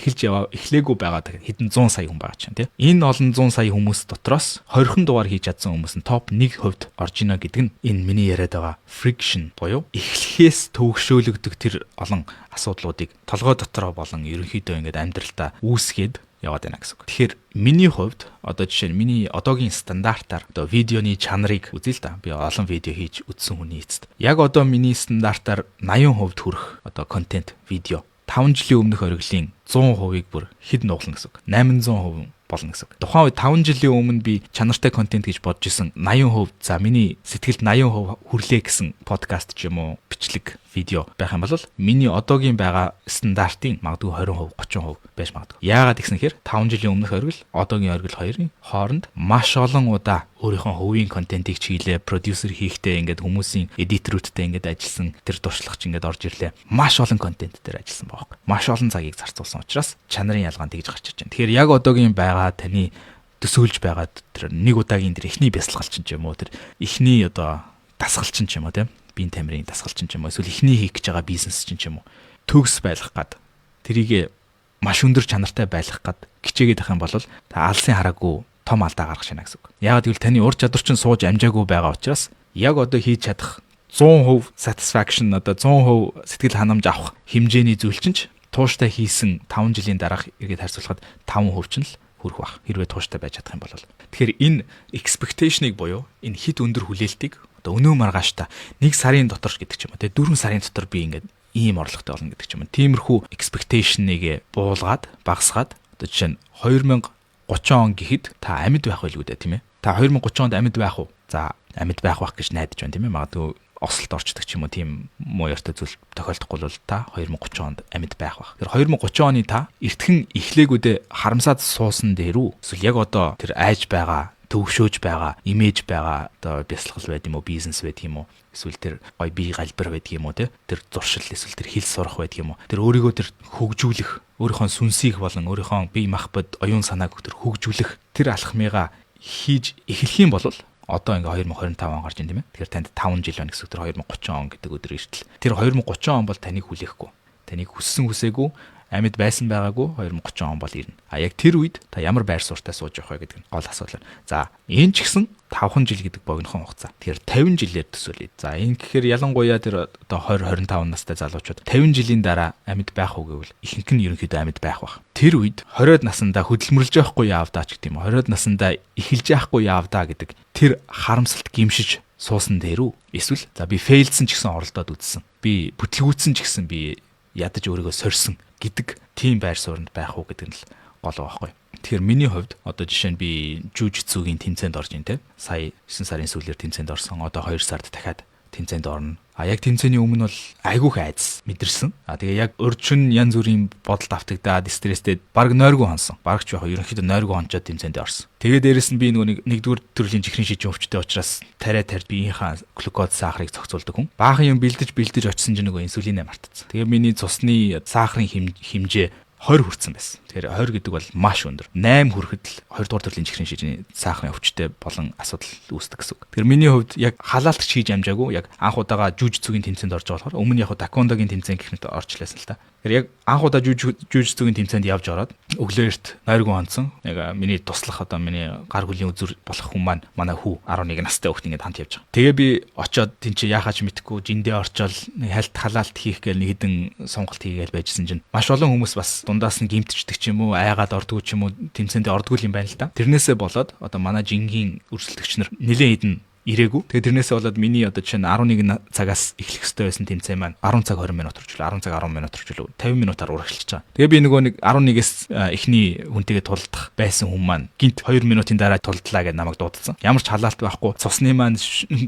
эхлээгүй байгаа хэдэн 100 сая хүн байгаа чинь тийм. Энэ олон 100 сая хүмүүс дотроос 20хан дугаар хийж чадсан хүмүүс нь топ 1% орж ийнэ гэдэг нь энэ миний яриад байгаа friction буюу эхлэхээс төвөгшөөлөгдөх тэр олон асуудлуудыг толгой дотроо болон ерөнхийдөө ингээд амьдралдаа үүсгээд яваад байна гэсэн үг. Тэгэхээр миний хувьд одоо жишээ нь миний одоогийн стандартаар одоо видеоны чанарыг үзье л да. Би олон видео хийж үзсэн хүний эцэст. Яг одоо миний стандартаар 80% хүрэх одоо контент видео 5 жилийн өмнөх ориглын 100%-ийг бүр хэд нуглана гэсэн үг. 800% болно гэсэн үг. Тухайн үед 5 жилийн өмнө би чанартай контент гэж бодож исэн 80% за миний сэтгэлд 80% хүрлээ гэсэн подкаст ч юм уу бичлэг видео байх юм бол миний одоогийн байгаа стандартын магадгүй 20%, 30% байж магадгүй. Яагаад гэсэн хэрэг 5 жилийн өмнөх оргил, одоогийн оргил хоёрын хооронд маш олон удаа өөрийнхөө хувийн контентыг чиглээ, продюсер хийхдээ ингээд хүмүүсийн эдиторүүдтэй ингээд ажилласан, тэр туршлагач ингээд орж ирлээ. Маш олон контент дээр ажилласан байгаа. Маш олон цагийг зарцуулсан учраас чанарын ялгаан тэгж гарч ирж байна. Тэгэхээр яг одоогийн байгаа таны төсөөлж байгаа тэр нэг удаагийн тэр эхний бясалгалчин ч юм уу, тэр эхний одоо дасгалчин ч юм уу тийм биеийн тамирын дасгалчин ч юм уу эсвэл эхний хийх гэж байгаа бизнес ч юм уу төгс байлгах гад тэрийг маш өндөр чанартай байлгах гад хичээгээд байх юм бол та алсын хараагүй том алдаа гаргах шина гэсэн үг. Яагаад гэвэл таны ур чадвар чинь сууж амжаагүй байгаа учраас яг одоо хийж чадах 100% satisfaction одоо 100% сэтгэл ханамж авах хэмжээний зүйл чинь тууштай хийсэн 5 жилийн дараах эргээд харьцуулахад 5% ч нь л хүрэх бах. Хэрвээ тууштай байж чадах юм бол. Тэгэхээр энэ expectation-ыг буюу энэ хит өндөр хүлээлтийг одоо өнөө маргааштай 1 сарын дотор гэдэг ч юм уу те 4 сарын дотор би ингээд ийм орлоготой болно гэдэг ч юм уу. Тиймэрхүү expectation-ыг буулгаад багасгаад одоо жишээ нь 2030 он гэхэд та амьд байх байлгүй дээ тийм ээ. Та 2030 онд амьд байх уу? За амьд байх гэж найдаж байна тийм ээ. Магадгүй ослолт орчдөг ч юм уу тийм муу ёртой зүйл тохиолдохгүй бол та 2030 онд амьд байх бах. Тэр 2030 оны та эртхэн эхлээгүүдээ харамсаад суусан дээр үү? Эсвэл яг одоо тэр айж байгаа, төвшөөж байгаа, имиж байгаа одоо бясалгал байд юм уу, бизнес байд юм уу? Эсвэл тэр гой бие галбир байдаг юм уу те? Тэр зуршил эсвэл тэр хэл сурах байдаг юм уу? Тэр өөрийгөө тэр хөгжүүлэх, өөрийнхөө сүнсийг болон өөрийнхөө бие махбод оюун санааг тэр хөгжүүлэх тэр алхмыгаа хийж эхлэх юм бол одоо ингээ 2025 он гарч ин тийм ээ. Тэгэхээр танд 5 жил байна гэсэн үг. Тэр 2030 он гэдэг өдөр иртэл. Тэр 2030 он бол таныг хүлээхгүй. Таныг хүссэн хүсээгүй, амьд байсан байгаагүй 2030 он бол ирнэ. А яг тэр үед та ямар байр суурьтай сууж явах вэ гэдэг нь гол асуудал байна. За, энэ ч гэсэн 5 жил гэдэг богинохон хугацаа. Тэгэхээр 50 жилээр төсөөлье. За, энэ гэхээр ялангуяа тэр одоо 20 25 настай залуучууд 50 жилийн дараа амьд байх уу гэвэл ихэнх нь ерөнхийдөө амьд байх бах. Тэр үед 20-од наснда хөдөлмөрлж явахгүй яавдаа ч гэдэг юм. 20-од наснда эхэлж яахгүй яавдаа гэдэг тэр харамсалт гимшиж суусан дээр үү? Эсвэл за би фейлдсэн ч гэсэн оролдоод үзсэн. Би бүтлгүүцсэн ч гэсэн би ядаж өөрийгөө сорьсон гэдэг тийм байр сууринд байх уу гэдэг нь л гол байхгүй. Тэгэхээр миний хувьд одоо жишээ нь би жүжигцүүгийн тэмцээнд орж ин тэ. Сая 9 сарын сүүлээр тэмцээнд орсон. Одоо 2 сард дахиад тэмцээнд орно. А яг тэмцээний өмнө бол айгүйх айдас мэдэрсэн. А тэгээ яг өрчин янз бүрийн бодолд автагдаад стресстэй баг нойргүй хонсон. Багч яг ерөнхийдөө нойргүй хончоод тэмцээнд орсон. Тэгээ дээрэс нь би нэгдүгээр төрлийн чихрийн шижин өвчтэй учраас тариа тарьж биеийнхаа глюкоз сахарыг зохицуулдаг хүн. Баахан юм бэлдэж очсон чинь инсулинээ мартацсан. Тэгээ миний цусны сахарын хэмжээ 20 хүрсэн байсан. Тэгэхээр 20 гэдэг бол маш өндөр. 8 хүрэхэд л 2 дугаар төрлийн чихрийн шижний сахарын өвчтэй болон асуудал үүсдэг гэсэн үг. Тэгэхээр миний хувьд яг халаалтч хийж амжаагүй. Яг анх удаага жүжигцүүгийн тэмцээнд орж байгаа болохоор өмнө яг таквондогийн тэмцээн гэхмэд орчлаасан л та. Тэгэхээр яг анх удаа жүжигцүүгийн тэмцээнд явж ороод өглөөрт нойргүй онцсон. Яг миний туслах одоо миний гар хөлийн үзүр болох хүн маань манай хүү 11 настай хүүхд ингээд хамт явж байгаа. Тэгээ би очоод тэнцээ яахаач мэдхгүй жиндээ орчоод нэг хальт халаалт хийх гээл нэг хэдэн сонголт хийгээл байжсэн чинь маш олон хүмүүс бас дундаас нь гимтчдэг ч юм уу айгаад ордгоо ч юм уу тэмцээндээ ордгоо юм байна л да. Тэрнээсээ болоод одоо манай жингийн үрсэлтэгч нар нэлээд хэдэн ирээгүй. Тэгээ тэрнээсээ болоод миний одоо жишээ нь 11 цагаас эхлэх ёстой байсан тэмцээн маань 10 цаг 20 минут орчвол 10 цаг 10 минут орчвол 50 минутаар урагшилж байгаа. Тэгээ би нөгөө нэг 11-ээс эхний хүнтэйгээ тулдах байсан хүн маань гинт 2 минутын дараа тулдлаа гэж намайг дуудсан. Ямар ч халаалт байхгүй. Цусны маань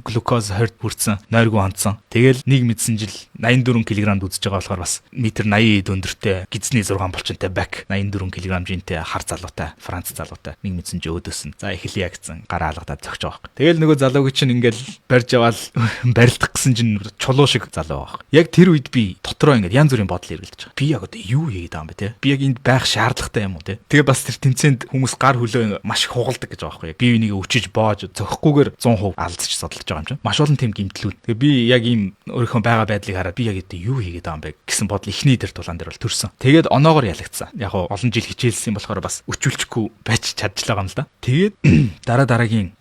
глюкоз 20 хүрсэн, нойргүй онцсон. Тэгээл нэг мэдсэн жил 84 кг үзэж байгаа болохоор бас метр 80 өндөртэй, гизний 6 булчинтай бак 84 кг жинтэй хар залуутай, Франц залуутай нэг мэдсэн ч өөдөөсөн. За эхлэе гэсэн гараа алгадаад зогч байгаа. Тэгээл нөгөө залуу чинь ингээл барьж аваад барилдах гэсэн чинь чулуу шиг залуу байгаа. Яг тэр үед би дотроо ингээд янз бүрийн бодол эргэлдэж байгаа. Би яг одоо юу хийгээд байгаа юм бэ те? Би яг энд байх шаардлагатай юм уу те? Тэгээ бас тэр тэмцээнд хүмүүс гар хөлөө маш их хугалдаг гэж байгаа байхгүй. Би энийг өчиж боож зохихгүйгээр 100% алдчих содолж байгаа юм чинь. Маш олон тийм гэмтлүүд. Тэгээ би яг ийм өөрийнхөө байгаа байдлыг хараад би яг одоо юу хийгээд байгаа юм бэ гэсэн бодол ихний тэр тулаан дээр бол төрсөн. Тэгээд оноогоор ялагдсан. Яг олон жил хичээлсэн болохоор бас өчүүлчихгүй байж чадчихлаа юм л да. Тэгээд дараагийн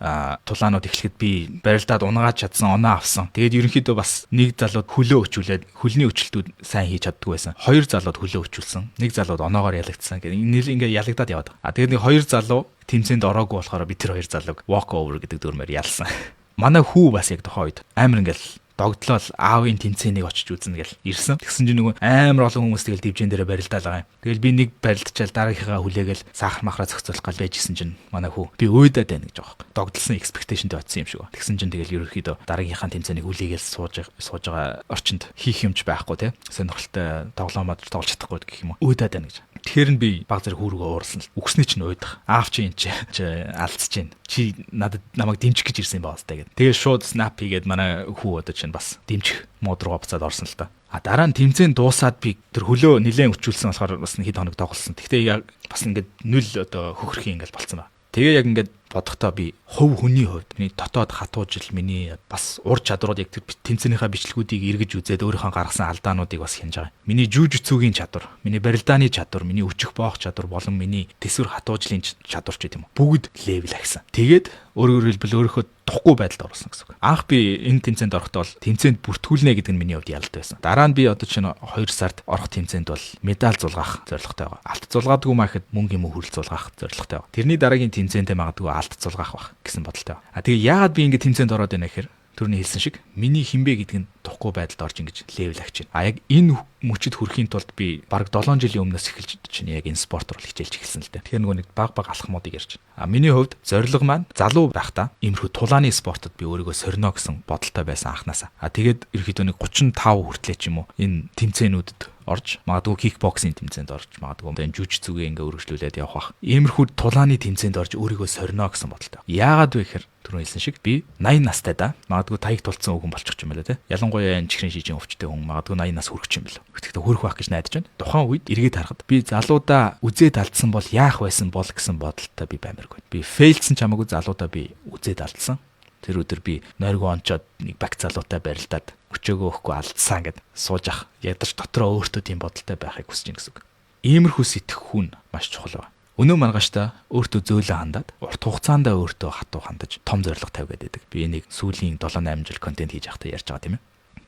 тулаанууд эхлэхэд би барилдаад унгааж чадсан, оноо авсан. Тэгээд ерөнхийдөө бас нэг залууд хөлөө өчүүлээд хөлний өчлөлтүүд сайн хийж чаддгүй байсан. Хоёр залууд хөлөө өчүүлсэн. Нэг залууд оноогоор ялагдсан. Тэгээд ингээ ялагдаад яваад байгаа. Тэгээд нэг хоёр залуу тэмцээнд ороогүй болохоор би тэр хоёр залууг walk over гэдэг дүрмээр ялсан. Манай хүү бас яг тохоо үед амар ингээл догдлол аавын тэмцээнийг очиж үзнэ гэл ирсэн. Тэгсэн чинь нөгөө амар олон хүмүүс тэгэл дивжин дээрээ барилдаал байгаа юм. Тэгэл би нэг барилдчаал дараагийнхаа хүлээгээл сахар махраа зохицуулах гал байжсэн чинь манай хүү би өөдөөд байна гэж байгаа юм. Догдлсон expectationтэй очсон юм шиг ба. Тэгсэн чинь тэгэл ерөөхдөө дараагийнхаа тэмцээнийг хүлээгээл сууж байгаа орчинд хийх юмч байхгүй те. Сонирхолтой тоглоомод тоглож чадахгүй гэх юм уу. Өөдөөд байна гэж. Тэгэхээр нь би баг зэрэг хүүргөө уурсан л үгснээ чинь өөдөх. Аав чи энэ чи алдсаж байна. Чи намайг дэмжих гэж ирсэн юм байна сте гэд. Тэгээ шууд snap хийгээд манай хүү одоо чинь бас дэмжих мод руу буцаад орсон л та. А дараа нь тэмцээн дуусаад би тэр хөлөө нилээн өчүүлсэн болохоор бас хэд хоног тоглосон. Гэхдээ яг бас ингээд нүл одоо хөхрхийн ингээд болцсон ба. Тэгээ яг ингээд бодохдоо би хувь хүний хувьд миний дотоод хатуу жил миний бас ур чадрууд яг тэр тэмцээнийхээ бичлэгүүдийг эргэж үзээд өөрийнхөө гаргасан алдаануудыг бас хянж байгаа. Миний жүжигцүүгийн чадвар, миний барилдааны чадвар, миний өчөх боох чадвар болон миний төсвөр хатуужлын чадвар ч гэдэм үү. Бүгд левел агсан. Тэгээд өөрөөр хэлбэл өөрийнхөө тухгүй байдалд орсон гэсэн үг. Анх би энэ тэмцээнд орохдоо бол тэмцээнд бүртгүүлнэ гэдэг нь миний хувьд ялалт байсан. Дараа нь би одоо чинь 2 сард орох тэмцээнд бол медаль зулгаах зорилготой байгаа. Алт зулгаадгүй махад мөнгө юм уу хүрэл зулгаах зорилготой байгаа. Тэрний дараагийн тэмцээндээ магадгүй алт зулгаах байх гэсэн бодолтой байна. А тэгээ яагаад би ингэ тэмцээнд ороод байна гэхээр Түрүүний хэлсэн шиг миний хинбэ гэдэг нь тухгүй байдалд орж ингэж левел авч байна. А яг энэ мөчөд хүрэхийн тулд би бараг 7 жилийн өмнөөс эхэлж чинь яг энэ спорт руу хичээлж эхэлсэн л дээ. Тэгэхээр нөгөө нэг баг алхмуудыг ярьж байна. А миний хувьд зорилго маань залуу байхдаа иймэрхүү тулааны спортод би өөрийгөө сорino гэсэн бодолтой байсан анханасаа. А тэгээд ерөөхдөө нэг 35 хүртлээ ч юм уу энэ тэмцээнүүдэд орж магадгүй кикбоксинг тэмцээнд орж магадгүй энэ жүжигцүүгээ ингээ өргөжлүүлээд явах бах. Иймэрхүү тулааны тэмцээнд орж өөрийгөө сорino гэсэн бодолтой. Яагаад вэ гэхээр түрүүн хэлсэн шиг би 80 настай да. Магадгүй таяг тулцсан хүн болчих юм байна те. Ялангуяа энэ чихрийн шижийн өвчтэй хүн магадгүй 80 нас хүрэх юм байна. Гэхдээ хөрөх байх гэж найдаж байна. Тухайн үед эргээд харахад би залуудаа үзээд алдсан бол яах байсан бол гэсэн бодолтой би баймиргүй. Би фейлдсэн ч хамаагүй залуудаа би үзээд алдсан. Тэр өдөр би нойргоо онцоод нэг баг залуутай барилдаад өчөөгөө өгөхгүй алдсан гэд сууж ах. Ядаж дотроо өөртөө тийм бодолтой байхыг хүсэж ин гэсэн үг. Иймэрхүү сэтгэхүүн маш чухал байна. Өнөө маргааштай өөртөө зөөлөн хандаад урт хугацаанд өөртөө хатуу хандаж том зорилго тавьгээд байдаг. Би энийг сүүлийн 7-8 жил контент хийж байхдаа ярьж байгаа тийм ээ.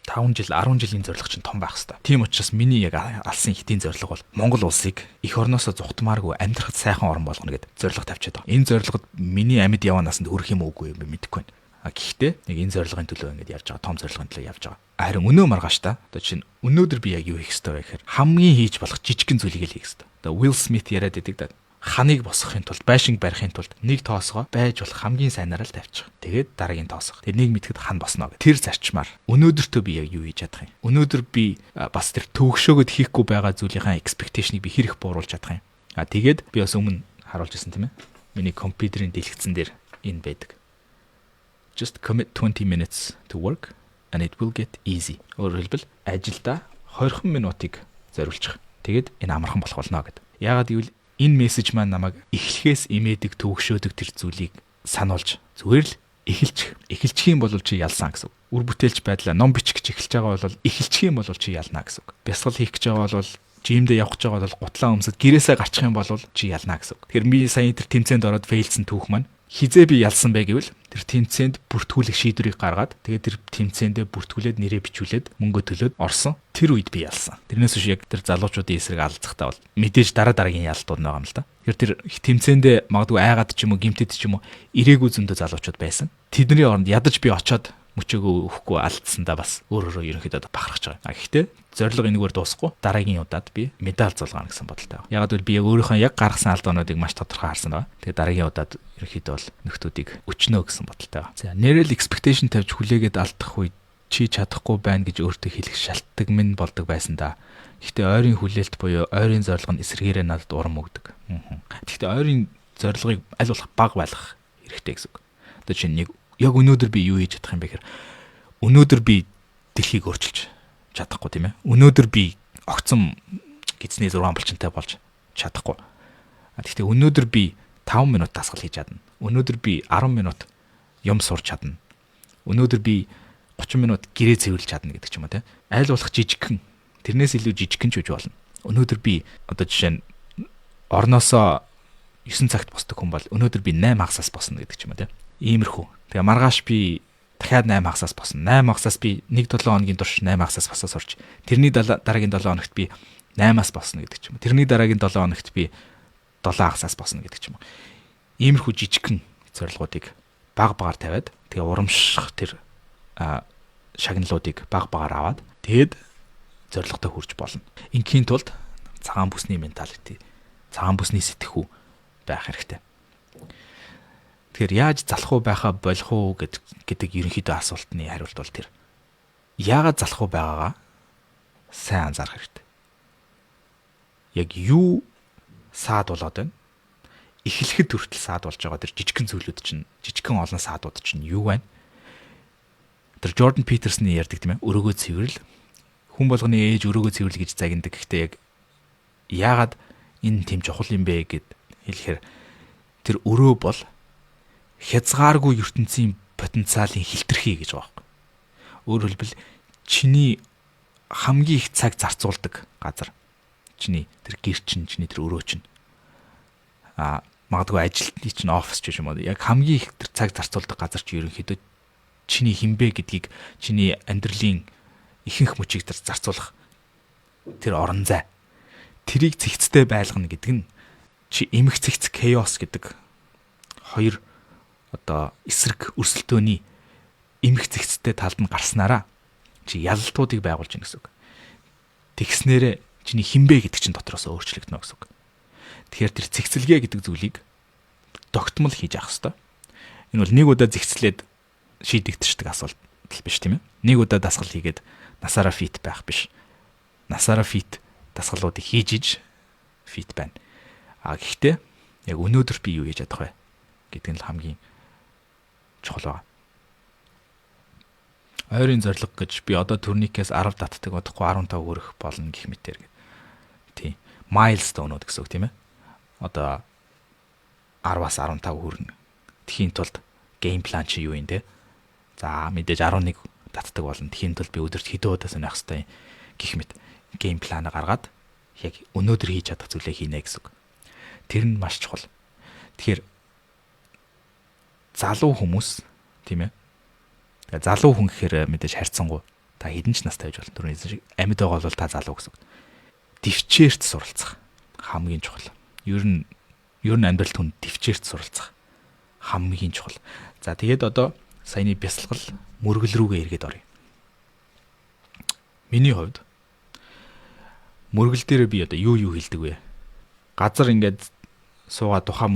5 жил 10 жилийн зорилго чинь том байх хэвээр. Тийм учраас миний яг алсын хитийн зорилго бол Монгол улсыг эх орноосоо зүхтмааргүй амьдрахад сайхан орн болгоно гэдэг зорилго тавьчихад байгаа. Энэ зорилгод миний амьд яваа насанд хүрэх юм уугүй би мэдэхгүй байна. Гэхдээ нэг энэ зорилгын төлөө ингэж явж байгаа, том зорилгын төлөө явж байгаа. Харин өнөө маргааштай одоо чинь өнөөдөр би яг юу хийх ёстой вэ гэхээр хамгийн хийж болох жижигхэн зүйлийг л хийх ёстой. Одоо Will Smith яриад байдаг да. Ханыг босгохын тулд, байшинг барихын тулд нэг тоосгоо байж болох хамгийн сайнараа л тавьчих. Тэгээд дараагийн тоосгох. Тэрнийг мэдгэд хан босно гэх. Тэр зарчмаар өнөөдөртөө би яг юу хийж чадах юм? Өнөөдөр би бас тэр төвөгшөөгд хийхгүй байгаа зүйлийнхаа expectation-ыг би хэрэг бууруулж чадах юм. А тэгээд би бас өмнө харуулж ирсэн тийм ээ. Миний компьютерийн дэлгэцэн дээр энэ байдаг. Just commit 20 minutes to work and it will get easy. Өөрөөр хэлбэл ажилдаа 20 минутыг зориулчих. Тэгээд энэ амархан болох болно гэдэг. Яагаад гэвэл энэ мессеж маань намайг эхлэхээс имээдэг төвөгшөөдөг тэр зүйлийг сануулж зүгээр л эхэлчих юм бол чи ялсан гэсэн үг. Үр бүтээлч байдлаа ном бичих гэж эхэлж байгаа бол эхэлчих юм бол чи ялна гэсэн үг. Бясалгал хийх гэж байгаа бол жимдээ явах гэж байгаа бол гутлаа өмсөд гэрээсээ гарчих юм бол чи ялна гэсэн үг. Тэгэхээр би сая тэр тэмцээнд ороод фейлсэн түүх маань хизээ би ялсан бай гэвэл тэр тэмцээнд бүртгүүлэх шийдвэрийг гаргаад тэгээд тэр тэмцээндээ бүртгүүлээд нэрээ бичүүлээд мөнгө төлөөд орсон. Тэр үед би ялсан. Тэрнээс биш яг тэр залуучуудын эсрэг алцахтаа бол мэдээж дараагийн ялтууд байгаа юм л да. Тэр тэмцээндээ магадгүй айгаад ч юм уу гимтэд ч юм уу ирээгүй зөндөө залуучууд байсан. Тэдний оронд ядаж би очоод мөчөөгөө өгөхгүй алдсандаа бас өөрөөрөө ерөнхийдөө бахархаж байгаа. Гэхдээ зорилго энэгээр дуусахгүй дараагийн удаад би медаль зулгаана гэсэн бодолтой байна. Яг л би яг өөрийнхөө яг гаргасан алдаануудыг маш тодорхой харсан байгаа. Тэгээд дараагийн удаад ерөнхийдөө бол нөхдүүдийг өчнөө гэсэн бодолтой байна. За нэрэл expectation тавьж хүлээгээд алдах үед чи чадахгүй байна гэж өөртөө хэлэх шалтгаан минь болдог байсан да. Гэхдээ ойрын хүлээлт буюу ойрын зорилго нь эсрэгээрээ надад урам өгдөг. Гэхдээ ойрын зорилгыг аль болох бага байлгах хэрэгтэй гэсэн үг. Одоо чинь нэг яг өнөөдөр би юу хийж чадах юм бэ гэхээр өнөөдөр би дэлхийг өөрчилж чадахгүй тийм ээ. Өнөөдөр би огцом гизний 6 булчинтай болж чадахгүй. Гэхдээ өнөөдөр би 5 минут дасгал хийж чадна. Өнөөдөр би 10 минут юм сурч чадна. Өнөөдөр би 30 минут гэрээ цэвэрлж чадна гэдэг ч юм уу тийм. Айл болох жижигхэн тэрнээс илүү жижигхэн ч үж болно. Өнөөдөр би одоо жишээ нь орноосоо 9 цагт босдог хүн бол өнөөдөр би 8 хагасаас босно гэдэг ч юм уу тийм. Иймэрхүү. Тэгээ маргааш би дахиад 8 хагасаас босно. 8 хагасаас би 1-7 хоногийн турш 8 хагасаас босоо сурч. Тэрний дараагийн 7 хоногт би 8-аас босно гэдэг ч юм уу. Тэрний дараагийн 7 хоногт би 7 хагасаас босно гэдэг ч юм уу. Иймэрхүү жижигхэн зорилгоодыг баг багаар тавиад тэгээ урамших тэр шагналуудыг баг багаар аваад тэгээд зорилготой хүрч болно. Ингийн тулд цагаан бүсний менталити, цагаан бүсний сэтгхүү байх хэрэгтэй. Тэгэхээр яаж залах уу байхаа болох уу гэдэг ерөнхийдөө асуултны хариулт бол тэр. Яагаад залах уу байгаагаа сайн анзаарах хэрэгтэй. Яг юу саад болоод байна? Эхлэхэд хүртэл саад болж байгаа тэр жижигхэн зүйлүүд чинь, жижигхэн олон саадууд чинь юу байна? Тэр Jordan Peterson-ы ярьдаг тийм ээ, өрөөгөө цэвэрл. Хүн болгоны ээж өрөөгөө цэвэрл гэж загнадаг. Гэхдээ яг яагаад энэ тийм чухал юм бэ гэд хэлэхээр тэр өрөө бол хязгааргүй ертөнцийн потенциалын хилтерхий гэж байгаа юм. Өөрөөр хэлбэл чиний хамгийн их цаг зарцуулдаг газар чиний тэр гэр чинь, чиний тэр өрөө чинь магадгүй ажилтны чинь офис ч юм уу яг хамгийн их тэр цаг зарцуулдаг газар чи ерөнхийдөө чиний хинбэ гэдгийг чиний амьдралын ихэнх мөчийг тэр зарцуулах тэр орон зай тэрийг цэгцтэй байлгана гэдэг нь чи эмх цэгц chaos гэдэг хоёр одоо эсрэг өрсөлдөөний эмх зэгцтэй талд нь гарснараа чи ялалтуудыг байгуулж гин гэсэн үг. Тэгснээрээ чиний хинбэ гэдэг чинь дотроос өөрчлөгдөнө гэсэн үг. Тэгэхээр тэр зэгцэлгээ гэдэг зүйлийг тогтмол хийж авах хэрэгтэй. Энэ бол нэг удаа зэгцлээд шийдэгдчихдэг асуудал биш тийм ээ. Нэг удаа дасгал хийгээд насаараа фит байх биш. Насаараа фит дасгалуудыг хийж иж фит байна. Гэхдээ яг өнөөдөр би юу хийж чадах вэ гэдэг нь л хамгийн чухал байна. Ойрын зорилго гэж би одоо турникээс 10 татдаг бодохгүй 15 хүрэх болно гэх мэтэр. Тийм. Milestone-ууд гэсэн үг тийм ээ. Одоо 10-аас 15 хүрнэ. Тхийн тулд гейм план чи юу юм те? За мэдээж 11 татдаг болно. Тхийн тулд би өдөрт хэдэн удаа сонирх хэвээр гэх мэт гейм план гаргаад яг өнөөдөр хийж чадах зүйлээ хийнэ гэсэн үг. Тэр нь маш чухал. Тэгэхээр залуу хүмүүс тийм ээ. Тэгээ залуу хүн гэхээр мэдээж харьцангуй та хэдэн ч настай байж болно. Түрүүний шиг амьд байгаа бол та залуу гэсэн үг. Төвчээрт суралцах хамгийн чухал. Ер нь амьдралд хүн төвчээрт суралцах хамгийн чухал. За тэгээд одоо саяны бясалгал мөргөл рүүгээ эргээд оръё. Миний хувьд мөргөл дээр би одоо юу хэлдэг вэ? Газар ингээд суугаад тухайн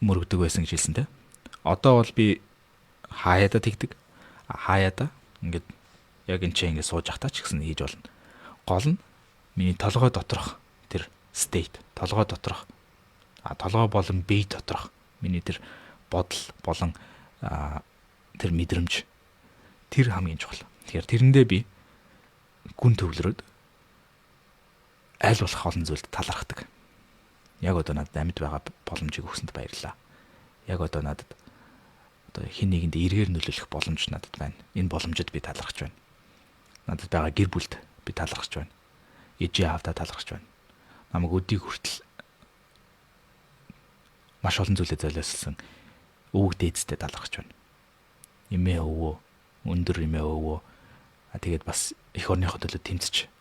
мөргөдөг байсан гэж хэлсэн те. Одоо бол би хаяада тэгдэг. Хаяада ингээд яг энэ чинь ингээд сууж ахтаа ч гэсэн хийж болно. Гол нь миний толгой доторх тэр state, толгой доторх толгой болон бие доторх миний тэр бодол болон тэр мэдрэмж тэр хамгийн чухал. Тэгэхээр тэрэндээ би гүн төвлөрөөд аль болох олон зүйлд талархдаг. Яг одоо надад амьд байгаа боломжийг өгсөнд баярлалаа. Яг одоо надад хин нэгэнд эргээр нөлөөлөх боломж надад байна. Энэ боломжид би талархаж байна. Надад байгаа гэр бүлд би талархаж байна. Ээжээ аавдаа талархаж байна. Намайг өдийг хүртэл маш олон зүйлээ золиослсон өвөг дээдстэй талархаж байна. Эмээ өвөө, өндөр эмээ өвөө. Тэгээд бас эх орныхоо төлөө тэмцэж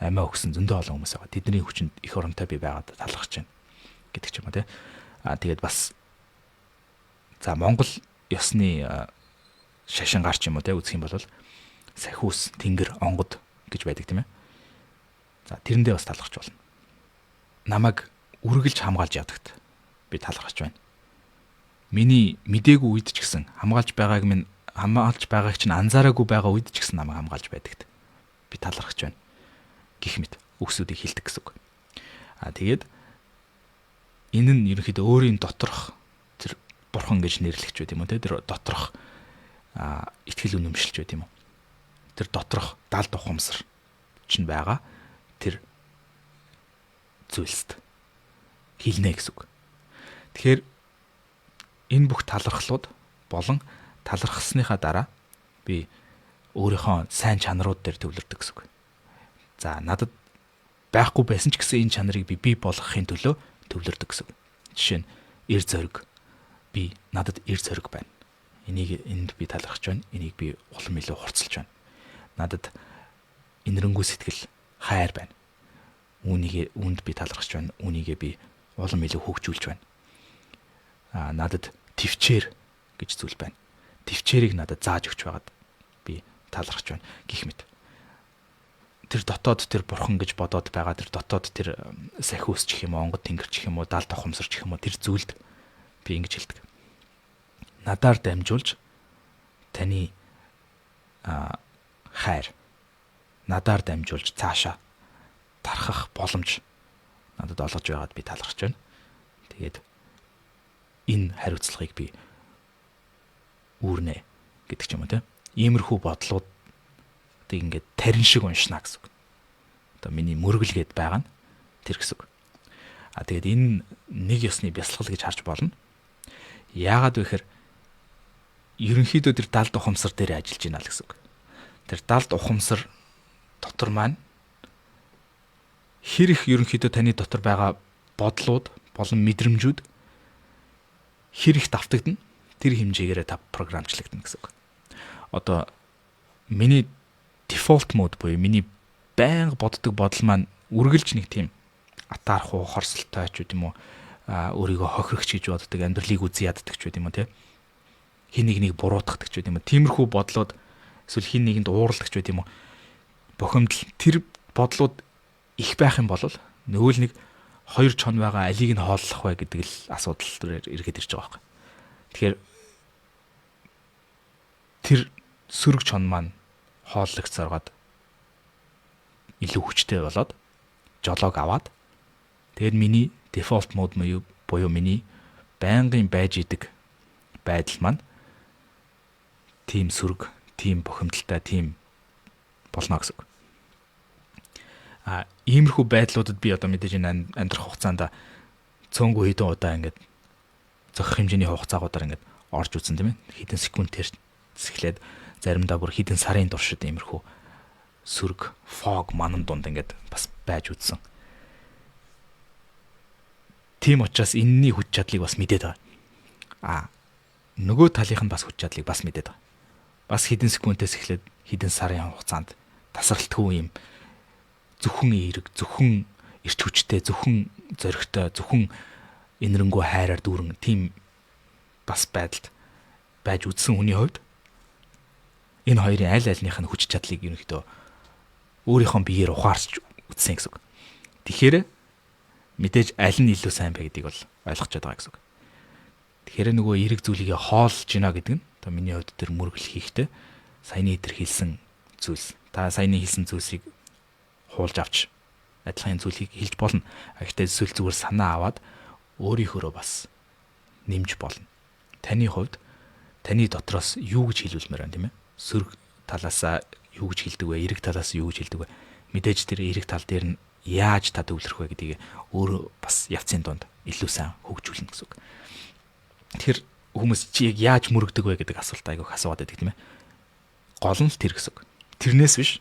амиа өгсөн зөндөө олон хүмүүс байгаа. Тэдний хүчинд эх оронтой би байгаад талархаж байна гэдэг ч юм уу тий. Тэгээд бас за Монгол ёсны шашин гарч юм уу те үзэх юм бол сахиус, тэнгэр, онгод гэж байдаг тийм ээ. За тэрэндээ бас талархаж болно. Намайг үргэлж хамгаалж ядагт би талархаж байна. Миний мдээгүй үед ч гэсэн хамгаалж байгааг чинь анзаараагүй байгаа үед ч гэсэн намайг хамгаалж байдагт би талархаж байна. Гэх мэт үгсүүдийг хэлдэг гэсэн үг. Тэгээд энэ нь ерөнхийдөө өөрийн доторх тэр бурхан гэж нэрлэгч байт юм уу те тэр доторх итгэл үнэмшилж байт юм уу. Тэр доторх далд ухамсар чинь байгаа тэр зүйлст хилнэ гэсэн үг. Тэгэхээр энэ бүх талархлууд болон талархсныхаа дараа би өөрийнхөө сайн чанарууд дээр төвлөрдөг гэсэн үг. За надад байхгүй байсан ч гэсэн энэ чанарыг би бий болгохын төлөө төвлөрдөг гэсэн үг. Жишээ нь эр зориг би надад эр зориг байна. Энд би талархаж байна. Энийг би улам илүү хурцлж байна. Надад инэрэнгүй сэтгэл хайр байна. Үүнд би талархаж байна. Үүнийгээ би улам илүү хөгжүүлж байна. Надад төвчээр гэж зүйл байна. Төвчээрийг надад зааж өгч байгаад би талархаж байна гэх мэт. Тэр дотоод тэр бурхан гэж бодоод байгаа тэр дотоод тэр сахиус ч гэх юм уу, онгод тэнгэр ч гэх юм уу, далд ухамсар ч гэх юм уу тэр зүйлд би ингэж хэлдэг. Надаар дамжуулж таны хайр надаар дамжуулж цаашаа тархах боломж надад олгож байгаад би талархаж байна. Тэгээд энэ хариуцлагыг би үүрнэ гэдэг ч юм уу те. Иймэрхүү бодлууд ингээд тарин шиг уншина гэсэн үг. Одоо миний мөргөлгээд байгаа нь тэр гэсэн үг. Тэгээд энэ нэг ёсны бясалгал гэж харж болно. Яагаад вэ гэхээр ерөнхийдөө тэр далд ухамсар дээр ажиллаж байна л гэсэн үг. Тэр далд ухамсар дотор маань хэр их ерөнхийдөө таны дотор байгаа бодлууд болон мэдрэмжүүд хэр их давтагдана тэр хэмжээгээр та програмчлагдана гэсэн үг. Одоо миний default mode буюу миний байнга боддог бодол маань үргэлж нэг тийм атаархуу хорсолтой ч үт юм уу өөрийгөө хохирогч гэж боддог амьдралыг үзий яддаг ч үт юм уу те хин нэг буруутгах гэж байд юм. Тиймэрхүү бодлоод эсвэл хин нэгэнд уурладаг ч байд юм. Бохомдол тэр бодлууд их байх юм бол нөгөө л нэг хоёр чон байгаа алийг нь хооллох вэ гэдэг л асуудал дээр ирэхэд ирж байгаа байхгүй. Тэгэхээр тэр сөрөг чон маань хооллогцоргоод илүү хүчтэй болоод жолоог аваад тэгээд миний default mode буюу миний байнгын байж идэг байдал маань тийм сөрөг, тийм бохимдолтой, тийм болно гэсэн үг. Иймэрхүү байдлуудад би одоо мэдээж энэ амьдрах хугацаанд цөөнгүй хэдэн удаа ингээд зохих хэмжээний хугацаагуудаар ингээд орж үзсэн тийм ээ. Хэдэн секундээр эхлээд заримдаа бүр хэдэн сарын туршид иймэрхүү сөрөг fog манан дунд ингээд бас байж үзсэн. Тийм учраас энэний хүч чадлыг бас мэдээд байгаа. Нөгөө талынх нь бас хүч чадлыг бас мэдээд байгаа. Бас хэдэн секундээс эхлээд хэдэн сарын хугацаанд тасралтгүй юм зөвхөн эерэг, зөвхөн эрч хүчтэй, зөвхөн зоригтой, зөвхөн инэрэнгүү хайраар дүүрэн тийм бас байдалд байж үзсэн хүний хувьд энэ хоёрын аль альных нь хүч чадлыг ерөнхийдөө өөрийнхөө биеэр ухаарч үзсэн гэсэн үг. Тэгэхээр мэдээж аль нь илүү сайн бэ гэдгийг бол ойлгож байгаа гэсэн үг. Тэгэхээр нөгөө эерэг зүйлийг хоолж гинэ гэдэг нь одоо миний хувьд тэр мөргөл хийхдээ саяны тэр хэлсэн зүйлс. Та саяны хэлсэн зүйлсийг хуулж авч адилхан зүйлийг хэлж болно. Гэхдээ эсвэл зүгээр санаа аваад өөрийнхөө бас нэмж болно. Таны хувьд таны дотроос юу гэж хэлүүлмээр байна тийм ээ? Сөрөг талаасаа юу гэж хэлдэг вэ? Эерэг талаас юу гэж хэлдэг вэ? Мэдээж тэр эерэг тал дээр нь яаж та төвлөрөх вэ гэдгийг өөрөө бас явцын донд илүү сайн хөгжүүлнэ гэсэн үг. Тэгэхээр хүмүүс чи яг яаж мөрөгдөг вэ гэдэг асуулт айгүйх асууад байдаг тийм ээ. Гол нь тэр гэсэн үг. Тэрнээс биш.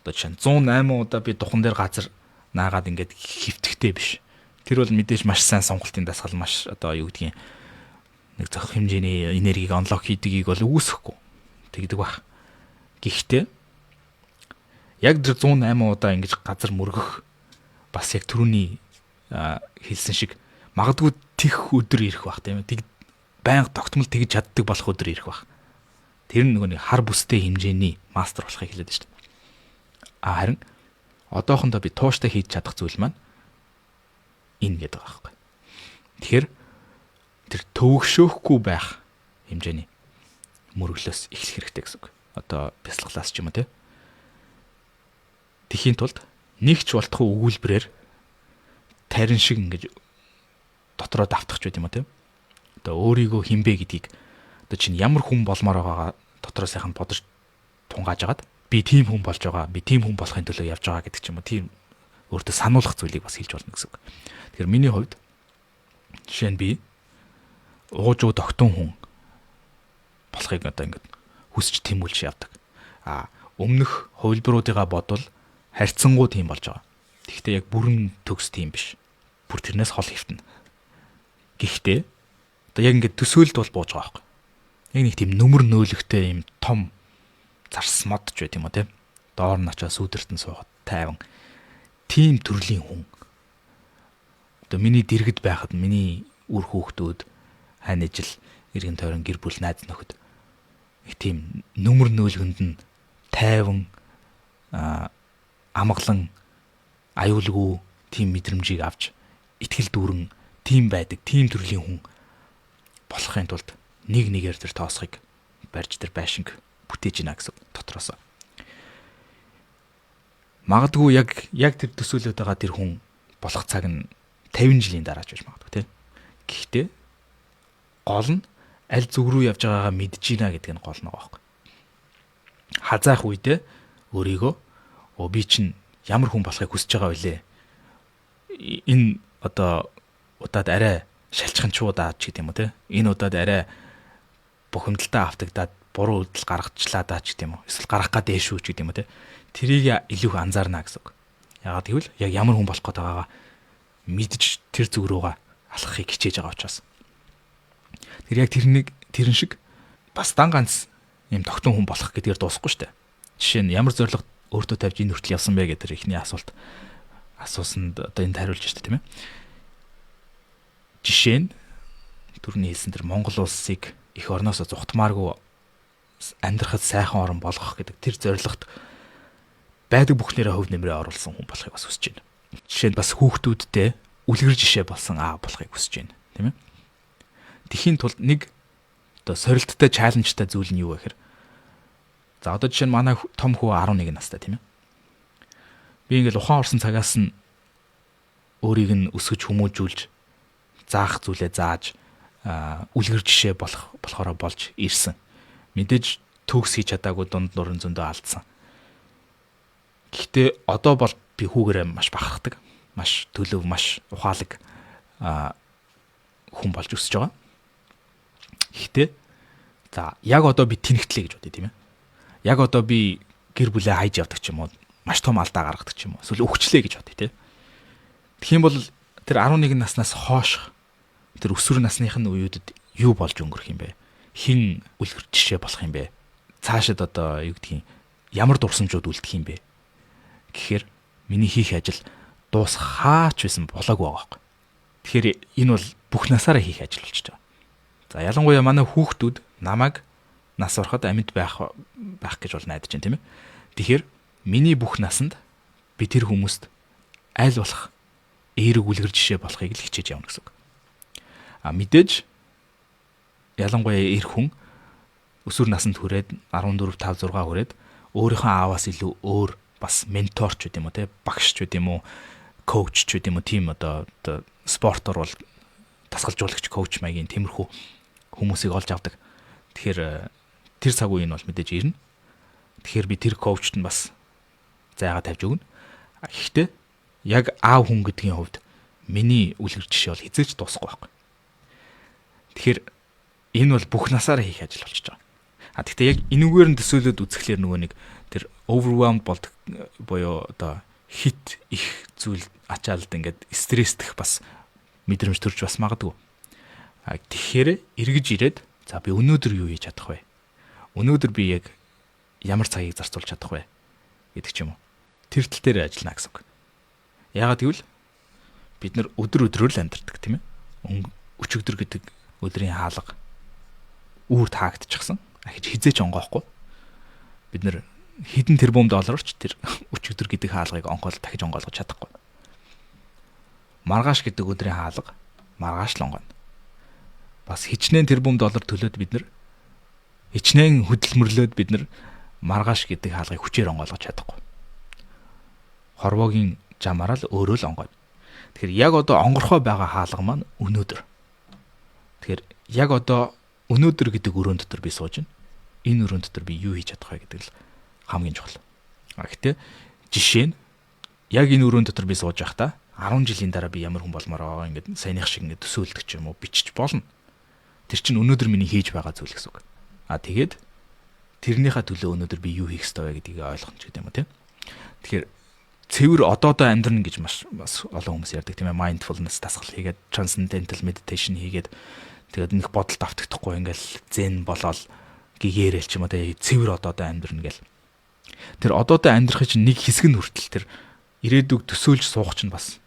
Одоо чинь 108 удаа би духан дээр газар наагаад ингээд хөвтгтэй биш. Тэр бол мэдээж маш сайн сонголтын дасгал маш одоо юу гэдгийг нэг зөх хэмжээний энергийг онлок хийдгийг бол үүсэхгүй тэгдэг баг. Гэхдээ яг тэр 108 удаа ингэж газар мөргөх бас яг түрүүний хэлсэн шиг магадгүй тэх өдөр ирэх баг тийм ээ. Байнга тогтмол тэгж чаддаг болох өдөр ирэх баг. Тэр нөгөө нэг хар бүстэй хэмжээний мастер болохыг хэлээд байна шүү дээ. Харин одоохондоо би тууштай хийж чадах зүйл маань энэ гэдэг байгаа байхгүй. Тэгэхээр тэр төвөгшөөхгүй байх хэмжээний мөрөглөөс эхлэх хэрэгтэй гэсэн үг. Одоо бясалгалаас ч юм уу те. Тэхийн тулд нэг ч болтох өгүүлбэрээр тарин шиг ингэж дотроо давтах ч байт юм уу те. Одоо өөрийгөө хинбэ гэдгийг одоо чинь ямар хүн болмоор байгаагаа дотроо сайхан бодож тунгааж агаад би тийм хүн болж байгаа, би тийм хүн болохын төлөө явж байгаа гэдэг ч юм уу тийм өөртөө сануулгах зүйлийг бас хэлж болно гэсэн үг. Тэгэхээр миний хувьд жишээ нь би уужуу тогтун хүн болохыг одоо ингээд хүсч тэмүүлж явдаг. Өмнөх хувилбаруудыгаа бодвол харьцангуй тийм болж байгаа. Тэгэхдээ яг бүрэн төгс тийм биш. Бүр тэрнээс хол хөвтнө. Гэхдээ одоо яг ингээд төсөөлд бол бууж байгаа байхгүй. Яг нэг тийм нүмер нөөлөгтэй юм том зарс мод ч байт юм уу те. Доор нь очиж сүдэртэн суугаад тайван тийм төрлийн хүн. Одоо миний дэргэд байхад миний үр хүүхдүүд хань ижил эргэн тойрон гэр бүл найз нөхөд их тийм нүмер нөөлгөнд нь тайван амгалан аюулгүй тийм мэдрэмжийг авч итгэл дүүрэн тийм байдаг тийм төрлийн хүн болохын тулд нэг нэгээр тэр тоосхыг барьж тэр байшинг бүтээж гинэ гэсэн дотроос. Магадгүй яг тэр төсөөлөд байгаа тэр хүн болох цаг нь 50 жилийн дараач байж магадгүй тийм. Гэхдээ гол нь аль зүг рүү явж байгаагаа мэдж гинэ гэдэг нь гол нь байгаа байхгүй. Хазаах үедээ өөрийгөө би чинь ямар хүн болохыг хүсэж байгаа вэ? Энэ одоо удаад арай шалчханчуудаа ч гэдэг юм уу те. Энэ удаад арай бухимдалтай автагдаад буруу үйлдэл гаргачлаа даа ч гэдэг юм уу. Эсвэл гарах гад дэшүү ч гэдэг юм уу те. Тэрийг илүү их анзаарна гэсэн үг. Яагаад гэвэл яг ямар хүн болох гээд байгаагаа мэдж тэр зүг рүүгээ алхахыг хичээж байгаа учраас. Тэр яг тэрэн шиг бас дан ганц юм тогтун хүн болох гэдгээр дуусахгүй шүү дээ. Жишээ нь ямар зориг өөртөө тавьж энэ хүртэл явсан бэ гэдэг ихний асуусанд одоо энд хариулж штэ тийм ээ. Жишээ нь түрүүний хэлсэн тэр Монгол улсыг эх орноосоо зүхтмааргүй амьдрахад сайхан орн болгох гэдэг тэр зорилгот байдаг бүхнээрээ хөв нэмрээ оруулсан хүн болохыг бас хүсэж байна. Жишээ нь бас хүүхдүүдтэй үлгэр жишээ болсон аав болохыг хүсэж байна, тийм ээ. Тэхийн тулд нэг одоо сорилттой чаленжтай зүйл нь юу вэ гэхээр за одоо жишээ нь манай том хүү 11 настай, тийм ээ. Би ингээл ухаан орсон цагаас нь өөрийг нь өсгөж хүмүүжүүлж заах зүйлээ зааж үлгэр жишээ болохоор болж ирсэн. Мэдээж төгс хийж чадаагүй дунд нурын зөндөө алдсан. Гэхдээ одоо бол би хүүгээрээ маш бахархдаг, маш төлөв, маш ухаалаг хүн болж өсөж байгаа. Гэхдээ за яг одоо би тэнэгтлээ гэж бодъё, тийм ээ. Яг одоо би гэр бүлээ хайж явдаг ч юм уу, маш том алдаа гаргадаг ч юм уу, эсвэл өгчлээ гэж бодъё, тийм ээ. Тэгэх юм бол тэр 11 наснаас хойш тэр өсвөр насныхын үеүүдэд юу болж өнгөрөх юм бэ? Хин үлгэр жишээ болох юм бэ? Цаашид одоо юу гэдгийг ямар дурсамжууд үлдэх юм бэ? Гэхээр миний хийх ажил дуусхаач байсан болоогүй байгаа байхгүй. Тэгэхээр энэ бол бүх насаараа хийх ажил болж байгаа. За ялангуяа манай хүүхдүүд намайг нас ороход амьд байх гэж бол найдаж байна, тийм ээ. Тэгэхээр миний бүх насанд би тэр хүмүүст аль болох эерэг үлгэр жишээ болохыг л хичээж явна гэсэн үг. Мэдээж ялангуяа эр хүн өсвөр наснд хүрээд 14, 5, 6 хүрээд өөрийнхөө ааваас илүү өөр бас менторч гэдэг юм уу, те багш ч гэдэг юм уу, коуч ч гэдэг юм уу, тийм одоо спортоор бол тасгалжуулагч, коуч маягийн тиймэрхүү хүмүүсийг олж авдаг. Тэгэхээр тэр цаг үеийн бол мэдээж ирнэ. Тэгэхээр би тэр коучт нь бас зайгаа тавьж өгнө. Гэхдээ яг аав хүн гэдгийн хувьд миний үлгэр жишээ бол хизээч дуусахгүй байхгүй. Тэгэхээр энэ бол бүх насаараа хийх ажил болчихж байгаа. Гэхдээ яг энүүгээр нь төсөөлөд үзэхлээр нөгөө нэг тэр overwhelmed болдог буюу одоо хит их зүйл ачаалд ингээд стресстэх бас мэдрэмж төрж бас магадгүй. Тэгэхээр эргэж ирээд за би өнөөдөр юу хийж чадах вэ? Өнөөдөр би яг ямар цагийг зарцуулж чадах вэ гэдэг ч юм уу. Тэр тал дээр ажиллана гэсэн үг. Яагаад гэвэл бид нар өдөр л амьдардаг, тийм ээ. Өчигдөр гэдэг өдрийн хаалга үүр таагдчихсан. Хизээч онгоохгүй. Бид нар хэдэн тэрбум долларч тэр өчигдөр гэдэг хаалгыг дахиж онгойлгож чадахгүй. Маргааш гэдэг өдрийн хаалга маргааш л онгоно. Бас хичнээн тэрбум доллар төлөөд бид нар хичнээн хөдөлмөрлөөд бид нар маргааш гэдэг хаалгыг хүчээр онгойлгож чадахгүй. Хорвоогийн жамаараа л өөрөө л онгойно. Тэгэхээр яг одоо онгорхоо байгаа хаалга маань өнөөдөр. Тэгэхээр яг одоо өнөөдөр гэдэг өрөөнд дотор би сууж байна. Энэ өрөөнд дотор би юу хийж чадах вэ гэдэг л хамгийн чухал. Гэхдээ жишээ нь яг энэ өрөөнд дотор би сууж байхдаа 10 жилийн дараа би ямар хүн болмоор ингээд саяных шиг ингээд төсөөлдөг ч юм уу бичиж болно. Тэр чинь өнөөдөр миний хийж байгаа зүйл гэсэн үг. Тэгээд тэрнийхээ төлөө өнөөдөр би юу хийх ёстой вэ гэдгийг ойлгох ч гэдэг юм уу, тийм. Тэгэхээр цэвэр одоодоо амьдрна гэж бас олон хүмүүс ярьдаг, тийм ээ. Mindfulness дасгал хийгээд, transcendental meditation хийгээд тэгээд нэг бодолд автагдахгүй ингээл зэн болоод гэгээрэл ч юм уу, тийм цэвэр одоодоо амьдрна гэл. Тэр одоодоо амьдрах чинь нэг хэсэг нь хүртэл тэр ирээдүг төсөөлж суух чинь бас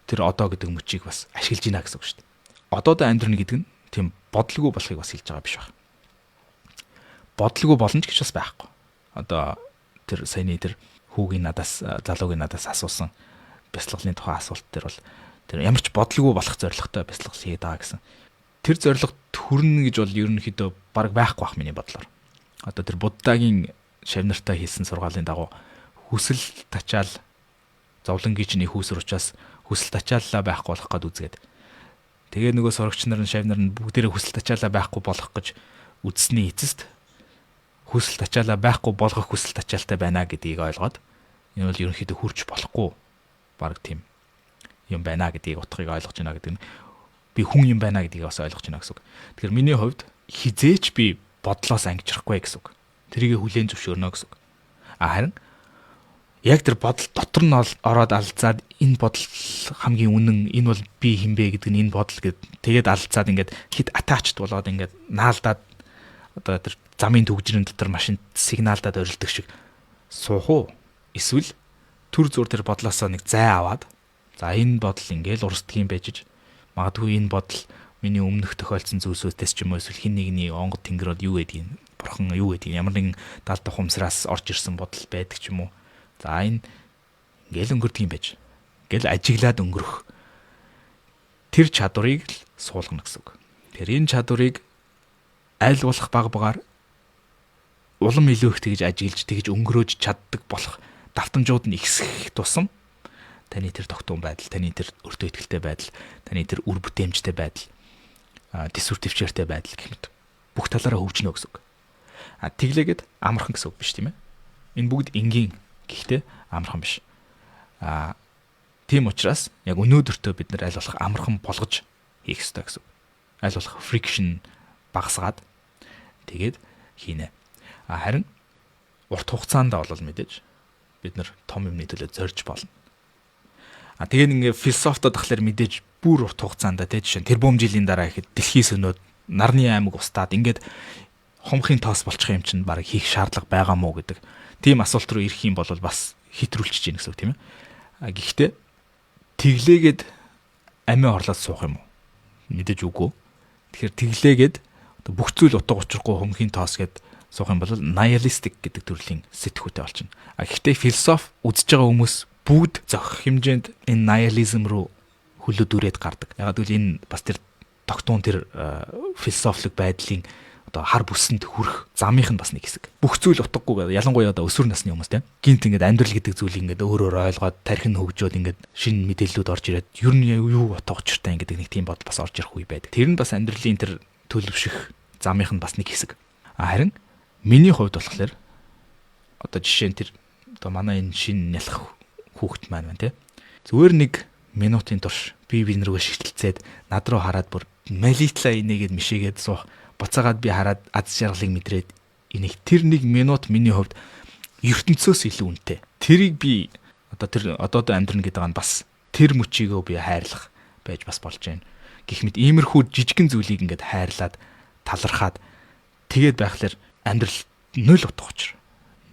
тэр одоо гэдэг мөчийг бас ашиглаж гинэ гэсэн үг шүү дээ. Одоодоо амьдрна гэдэг нь тийм бодлого болохыг бас хэлж байгаа биш байна. Бодлого болно ч гэж бас байхгүй. Одоо тэр саяны тэр залуугийн надаас асуусан бяцлаглалын тухай асуулт дээр бол тэр ямар ч бодлого болох зорилготой бяцлал хийгээд байгаа гэсэн. Тэр зорилгот хүрнэ гэж бол ерөнхийдөө баг байхгүй бах миний бодлоор. Одоо тэр Буддагийн шавнартай хийсэн сургаалын дагуу хүсэл тачаал зовлонгийн чинь их үүсэр учраас хүсэл тачааллаа байхгүй болох гээд үзгээд. Тэгээ нөгөө сурагч нар нь шавнар нь бүгдээрээ хүсэл тачаалаа байхгүй болох гэж үзсний эцэст хүсэл тачаалаа байхгүй болгох хүсэл тачаалтай байна гэдгийг ойлгоод энэ бол ерөнхийдөө хүрч болохгүй баг тийм юм байна гэдгийг утгыг ойлгож байна гэдэг нь би хүн юм байна гэдгийг бас ойлгож байна гэсэн үг. Тэгэхээр миний хувьд хизээч би бодлоос ангижрахгүй гэсэн үг. Тэрийг хүлээн зөвшөөрнө гэсэн үг. Харин яг тэр бодол дотор нь ороод алцаад энэ бодол хамгийн үнэн, энэ бол би хинбэ гэдэг нь энэ бодол гэд тэгээд алцаад ингээд хит attached болоод ингээд наалдаад одоо тэр замын төгжрийн дотор машин сигналдаад орилдог шиг суух уу? Эсвэл төр зур тэр бодлоосоо нэг зай аваад за энэ бодол ингээл урсдгийн байжж магадгүй энэ бодол миний өмнөх тохиолдсон зүйлсүүдээс ч юм уу эсвэл хин нэгний онгод тэнгэрүүд юу гэдгийг бурхан юу гэдгийг ямар нэгэн даалдах ухамсараас орж ирсэн бодол байдаг ч юм уу. За энэ ингээл өнгөрдөг юм байж. Ингээл ажиглаад өнгөрөх тэр чадварыг л суулгана гэсэн үг. Тэгэхээр энэ чадварыг аль болох баг багаар улам илүү их тэгж ажиглаж тэгж өнгөрөөж чаддаг болох давтамжууд нь ихсэх тусам таны тэр тогтун байдал, таны тэр өртөө ихтэй байдал, таны тэр үр бүтээмжтэй байдал, төсвөр төвчээртэй байдал гэх мэт бүх талаараа хөгжнө гэсэн үг. Тэглээгээд амархан гэсэн үг биш тийм ээ. Энэ бүгд энгийн гэхдээ амархан биш. Тийм учраас яг өнөөдөртөө бид нар аль болох амархан болгож хийх ёстой гэсэн үг. Аль болох friction багасгаад тэгээд хийнэ. Харин урт хугацаанд бол мэдээж бид нар том юмны төлөө зорж болно. Тэгээд ингээ философтод тахлаар мэдээж бүр урт хугацаанд тий жишээ нь тэрбум жилийн дараа ихэд дэлхийн сүнүүд нарны аймаг устдаад ингээд хомхын тоос болчих юм чинь баг хийх шаардлага байгаа мó гэдэг тийм асуулт руу ирэх юм бол бас хэтрүүлчих чинь гэсэн үг тийм ээ. Гэхдээ тэглээгээд амиа орлоод суух юм уу? Мэдээж үгүй. Тэгэхээр тэглээгээд бүх зүйл утга учиргүй хомхын тоос гэд суух юм бол nihilistic гэдэг төрлийн сэтгүүтэй болчихно. Гэхдээ философи үзэж байгаа хүмүүс бүгд зохих хэмжээнд энэ nihilism руу хөлөөдөрөөд гардаг. Ягаад гэвэл энэ бас тэр тогтун тэр философик байдлын одоо хар бүсэнд хүрэх замынх нь бас нэг хэсэг. Бүх зүйл утгагүй ялангуяа одоо өсвөр насны хүмүүс тийм. Гинт ингээд амьдрал гэдэг зүйлийг ингээд өөрөөр ойлгоод тархин хөгжөөд ингээд шинэ мэдээллүүд орж ирээд ер нь юу утга учиртай ингээд нэг тийм бодол бас орж ирэх үе байдаг. Тэр нь бас амьдралын тэр төлөвшөх замынх нь бас нэг хэсэг. Харин миний хувьд болохоор одоо жишээ нь тэр одоо манай энэ шинэ нялх хүүхэд маань байна тийм. Зүгээр нэг минутын турш би рүүгээ шилтэлцээд над руу хараад бүр малитла инээгээд мишээгээд суух буцаагаад би хараад аз жаргалыг мэдрээд энийг тэр нэг минут миний хувьд ертөнцөөс илүү үнэтэй. Тэрийг би одоо амьдрна гэдэг нь бас тэр мөчийгөө би хайрлах байж бас болж байна. Гэх мэт иймэрхүү жижигэн зүйлийг ингээд хайрлаад талархаад тэгээд байхлаар амьдрал нөл утга учир,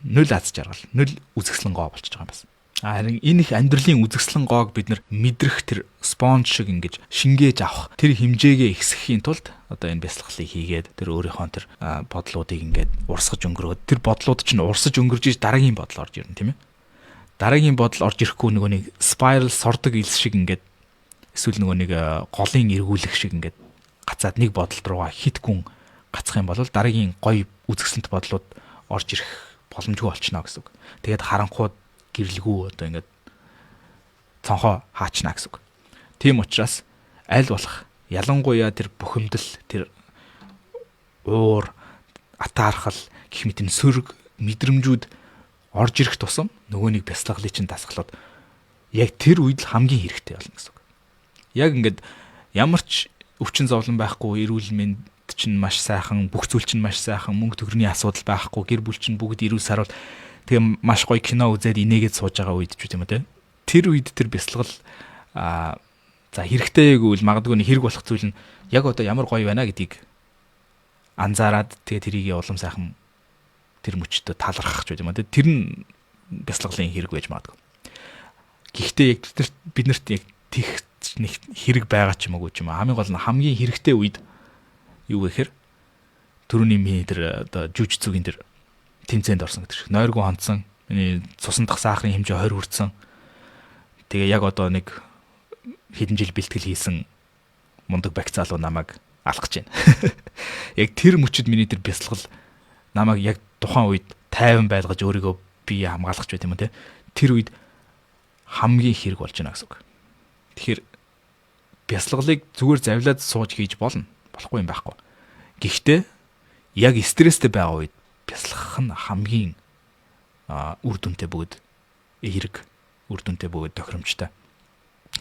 нөл аз жаргал, нөл үзэсгэлэн гоо болчихж байгаа юм бас. Харин энэ их амьдралын үзэсгэлэн гоог бид нар мэдрэх тэр спонж шиг ингэж шингээж авах тэр хэмжээгээ ихсэхийн тулд одоо энэ бясалгалыг хийгээд тэр өөрийнхөө тэр бодлуудыг ингээд урсгаж өнгөрөөд тэр бодлууд чинь урсаж өнгөрж иж дараагийн бодол орж ирнэ тийм ээ. Дараагийн бодол орж ирэхгүй нөгөө нэг spiral сордог илс шиг ингээд эсвэл нөгөө нэг голын эргүүлэх шиг ингээд гацаад нэг бодолд руугаа хит гүн гацах юм бол дараагийн гоё үзэсгэлэнт бодлууд орж ирэх боломжгүй болчихно гэсэн үг. Тэгээд харанхууд гэрлэгүү одоо ингээд цонхоо хаачна гэсэн үг. Тийм учраас аль болох ялангуяа тэр бухимдал, тэр уур, атаархал гэх мэт энэ сөрөг мэдрэмжүүд орж ирэх тусам нөгөөнийг бясалгалыг чинь дасгалууд яг тэр үед л хамгийн хэрэгтэй болно гэсэн үг. Яг ингээд ямар ч өвчин зовлон байхгүй, эрүүл мэнд чинь маш сайхан, бүх зүйл чинь маш сайхан, мөнгө төгрөгийн асуудал байхгүй, гэр бүл чинь бүгд эрүүл сарвал тэгээ маш гоё кино үзээд инээгээд сууж байгаа үед ч үгүй юм те. Тэр үед тэр бясалгал за хэрэгтэй гэвэл магадгүй нэг хэрэг болох зүйл нь яг одоо ямар гоё байна гэдгийг анзаараад тэгээ тэрийг улам сайхан тэр мөчтөд талархах ч үгүй юм те. Тэр нь бясалгалын хэрэг байж магадгүй. Гэхдээ яг биднэрт яг тех нэг хэрэг байгаа ч юм уу ч юм уу. Хамгийн гол нь хамгийн хэрэгтэй үед юу гэхээр түрүүний миний тэр одоо жүжигцүгийн тэр тэмцээнд орсон гэдэг шиг. Нойргүй хандсан. Миний цусан дах сахарын хэмжээ 20 хүрсэн. Тэгээ яг одоо нэг хэдэн жил бэлтгэл хийсэн мундаг бакцаалуу намайг алхаж байна. Яг тэр мөчөд миний тэр бясалгал намайг яг тухайн үед тайван байлгаж өөрийгөө бие хамгаалах ч байт юм те. Тэр үед хамгийн хэрэг болж байна гэсэн үг. Тэгэхээр бясалгалыг зүгээр завлаад сууж хийж болно. Болохгүй юм байхгүй. Гэхдээ яг стресстэй байгаа үед бясалгах нь хамгийн үр дүнтэй бөгөөд эерэг үр дүнтэй бөгөөд тохиромжтой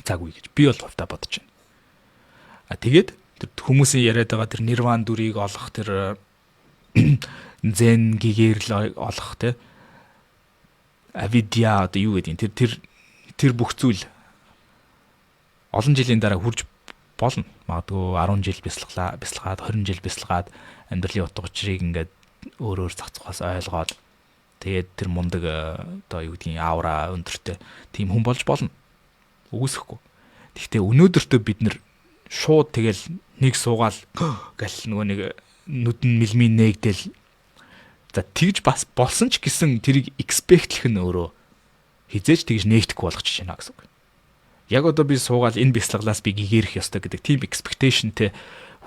цаг үе гэж би бол хувьдаа бодож байна. Тэгээд тэр хүмүүсийн яриад байгаа тэр нирван дүрийг олох тэр зен гэгэрл олох те авидя одоо юу гэдэг нь тэр бүх зүйл олон жилийн дараа хурж болно. Магадгүй 10 жил бясалгаад 20 жил бясалгаад амьдралын утга учирыг ингээд өөр зацхаас ойлгоод тэгээд тэр мундаг одоо юу гэдгийг аура өндөртэй тийм хүн болж болно. Үгүйсэхгүй. Гэхдээ өнөөдөртөө бид нар шууд тэгэл нэг суугаал гэл нөгөө нэг нүдэн мэлмийн нээгдэл за тэгж бас болсон ч гэсэн тэрийг экспектлэх нь өөрөө хизээж тэгж нээхгүй болгочих шина гэсэн үг. Яг одоо би суугаал энэ бяцлаглаас би гэгэрэх ёстой гэдэг тийм expectationтэй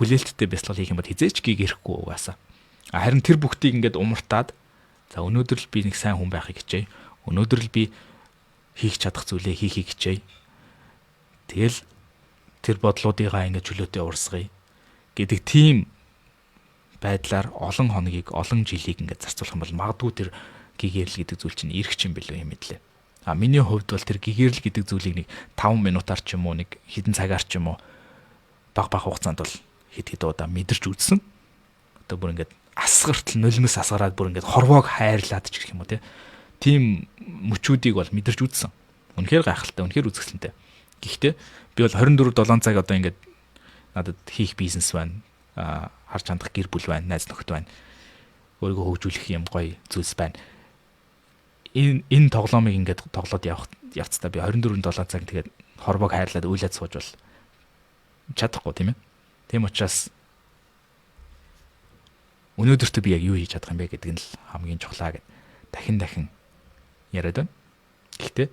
хүлээлттэй бяцлал хийх юм бол хизээж гэгэрэхгүй угаасаа. Харин тэр бүгдийг ингээд умартаад за өнөөдөр л би нэг сайн хүн байхыг хичээе. Өнөөдөр л би хийх чадах зүйлээ хийхийг хичээе. Тэгэл тэр бодлуудыгаа ингээд чөлөөтэй урсгая гэдэг тийм байдлаар олон хоногийг, олон жилийг ингээд зарцуулах юм бол магадгүй тэр гэгэрэл гэдэг зүйл чинь ирэх чинь билүү юм мэдлээ. Миний хувьд бол тэр гэгэрэл гэдэг зүйлийг нэг 5 минутаар ч юм уу нэг хэдэн цагаар ч юм уу баг хугацаанд бол хэд удаа мэдэрч үзсэн. Одоо бүр ингээд асгарт нулимс асгараад бүр ингээд хорвоог хайрлаад ч гэх юм уу тийм мөчүүдийг бол мэдэрч үзсэн. Үнэхээр гайхалтай, үнэхээр үзэсгэлэнтэй. Гэхдээ би бол 24/7 цаг одоо ингээд надад хийх бизнес байна. Харж хандах гэр бүл байна, найз нөхд байна. Өөрийгөө хөгжүүлэх юм гоё зүйлс байна. Энэ тоглоомыг ингээд тоглоод явцдаа би 24/7 цаг тэгээд хорвоог хайрлаад уйлаад сууж бол чадахгүй тийм ээ. Тийм учраас өнөөдөртөө би яг юу хийж чадах юм бэ гэдэг нь л хамгийн чухлаа гэд дахин яриад байна. Гэхдээ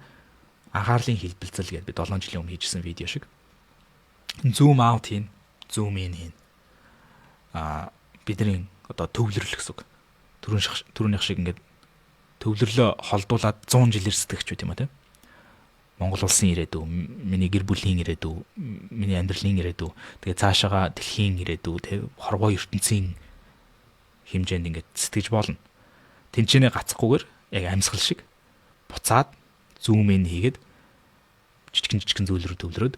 анхаарлын хэлбэлцэл гэдэг би 7 жилийн өмнө хийжсэн видео шиг зум аут хийн, зум ин хийн. Бидний одоо төвлөрөл гэсэн үг. Түрүүнийх шиг ингээд төвлөрлөө холдуулаад 100 жил эрсдэгч үү тийм үү? Монгол улсын ирээдүй, миний гэр бүлийн ирээдүй, миний амьдралын ирээдүй, тэгээ цаашаага дэлхийн ирээдүй, тэг хорвоо ертөнцийн хэмжээнд ингээд сэтгэж болно. Тэнцэнэ гацхгүйгээр яг амьсгал шиг буцаад зум ин хийгээд жижигэн зүйлрүү төвлөрөөд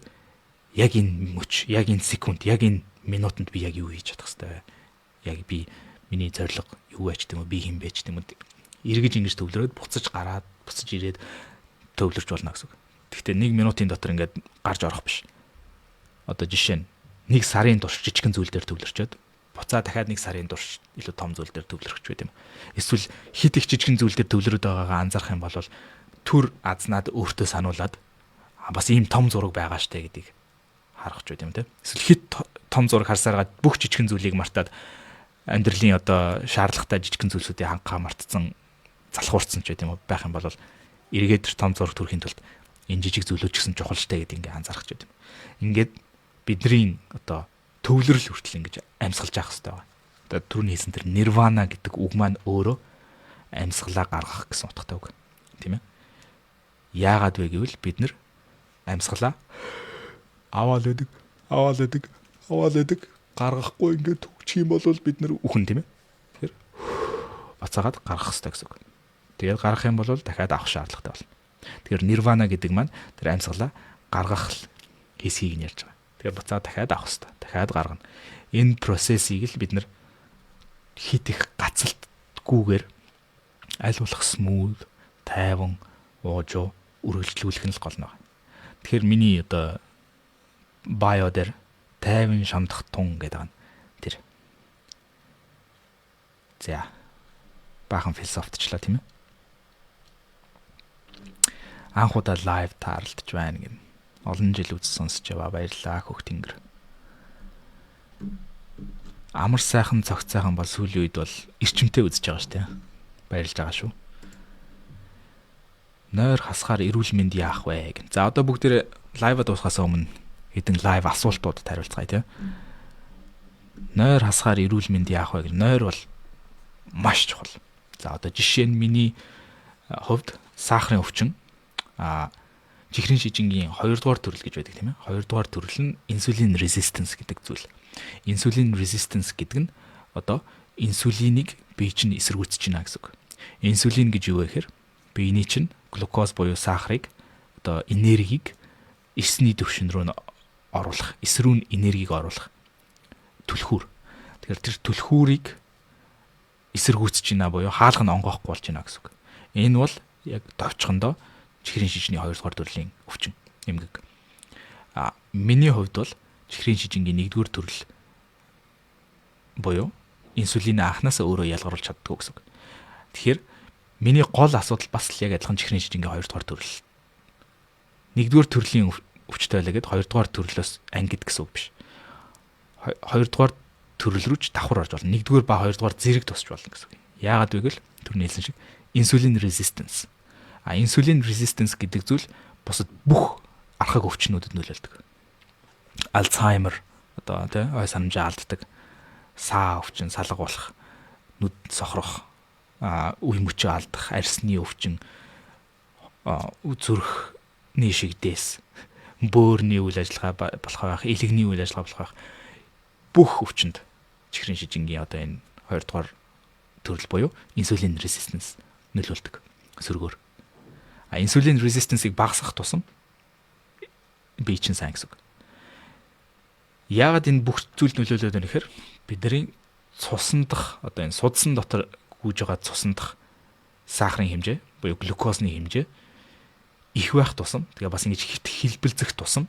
яг энэ мөч, яг энэ секунд, яг энэ минутанд би яг юу хийж чадах хэвээр. Яг би миний зорилго юу байж тийм үү, би хэн байж тийм үү. Эргэж ингэж төвлөрөөд буцаж гараад, буцаж ирээд төвлөрч болно гэсэн үг. Гэхдээ 1 минутын дотор ингээд гарч орох биш. Одоо жишээ нь 1 сарын турш жижигэн зүйл дээр төвлөрчөөд буцаа дахиад 1 сарын турш илүү том зүйл дээр төвлөрөх ч байт юм. Эсвэл хит их жижигэн зүйл дээр төвлөрөд байгаагаа анзаарах юм бол төр азнаад өөртөө сануулад бас ийм том зураг байгаа штэ гэдгийг харах ч байт юм те. Эсвэл хит том зураг харсараад бүх жижигэн зүйлийг мартаад амьдралын одоо шаардлагатай жижигэн зүйлсүүдийг хангахаа мартсан залхуурцсан ч байт юм байх юм бол эргээд том зураг төрхийн тулд энэ жижиг зүйлүүд ч гэсэн чухал штэ гэдгийг ингээ анзаарах ч байт юм. Ингээд бидний одоо төвлөрөл хүртэл ингэж амьсгалж явах хэрэгтэй байна. Одоо түрүүний хэлсэн тэр нирвана гэдэг үг маань өөрөө амьсгалаа гаргах гэсэн утгатай үг. Тийм ээ. Яагаад вэ гэвэл бид нар амьсгалаа аваад өгдөг гаргахгүй ингээд төгчих юм бол бид нар үхэн тийм ээ. Тэгэхээр бацаагаад гаргах хэрэгтэй гэсэн үг. Тэгээд гаргах юм бол дахиад авах шаардлагатай болно. Тэгэхээр нирвана гэдэг маань тэр амьсгалаа гаргах хэсгийг нь ярьж байгаа. Тэгээд буцаад дахиад авах хэрэгтэй. Дахиад гаргана. Энэ процессыг л бид нар хит их гацалтгүйгээр аль болох смooth, тайван, уужуу үргэлжлүүлэх нь л гол нь байна. Тэгэхээр миний одоо био дээр тайван шамдах тун гэдэг нь тэр. За. Баахан философтчлаа тийм ээ. Анх удаа лайв таарлаж байна гэнэ. Олон жил үзсэн сонсож яваа баярлалаа хөх тэнгэр. Амар сайхан цогц сайхан бол сүүлийн үед бол эрчимтэй үзэж байгаа шүү дээ. Баярлж байгаа шүү. Нойр хасахаар эрүүл мэнд яах вэ гэн. За одоо бүгдээ лайв дуусахаас өмнө хэдэн лайв асуултуудад хариулцгаая тийм. Нойр хасахаар эрүүл мэнд яах вэ гэн. Нойр бол маш чухал. За одоо жишээ нь миний хувьд сахарын өвчин чихрийн шижингийн 2 дугаар төрөл гэж байдаг тийм ээ. 2 дугаар төрөл нь инсулин resistance гэдэг зүйл. Инсулин resistance гэдэг нь одоо инсулинийг бие чинь эсэргүүцэж байна гэсэн үг. Инсулин гэж юу вэ гэхээр биений чинь глюкоз буюу сахарыг одоо энергийг эсний төвшин рүү оруулах, эс рүү энергийг оруулах түлхүүр. Тэгэхээр тэр түлхүүрийг эсэргүүцэж байна буюу хаалга нь онгоохгүй болж байна гэсэн үг. Энэ бол яг товчхондоо чихрийн шижний 2 дугаар төрлийн өвчин эмгэг. Миний хувьд бол чихрийн шижингийн 1-р төрөл буюу инсулин анханасаа өөрөө ялгаруулж чаддгүй гэсэн үг. Тэгэхээр миний гол асуудал бас л яг адилхан чихрийн шижингийн 2 дугаар төрөл. 1-р төрлийн өвчтэй байлаа гэд хоёрдугаар төрлөөс ангид гэсэн үг биш. Хоёрдугаар төрөл рүү ч давхар орж болно. Нэгдүгээр ба хоёрдугаар зэрэг тусч болно гэсэн үг. Яагаад вэ гэвэл түрний хэлсэн шиг инсулин resistance. Инсулин resistance гэдэг зүйл бусад бүх архаг өвчнүүдэд нөлөөлдөг. Альцгеймер одоо тий ой санамжаа алддаг, саа өвчин, салга болох, нүд сохрох, үе мөчөө алдах, арьсны өвчин, зүрхний шигдээс, бөөрийн үйл ажиллагаа болох байх, илэгний үйл ажиллагаа болох байх бүх өвчнөд чихрийн шижингийн одоо энэ хоёрдугаар төрөл буюу инсулин resistance нөлөөлдөг сөргөөр. Инсулин resistance-ийг багасгах тусам бие чинь сайн гэсэн үг. Яагаад энэ бүх зүйл нөлөөлөд байна гэхээр бидний цусндах одоо энэ судсан дотор гүйж байгаа цусндах сахарын хэмжээ буюу глюкозны хэмжээ их байх тусам тэгээ бас ингэж хэлбэлзэх тусам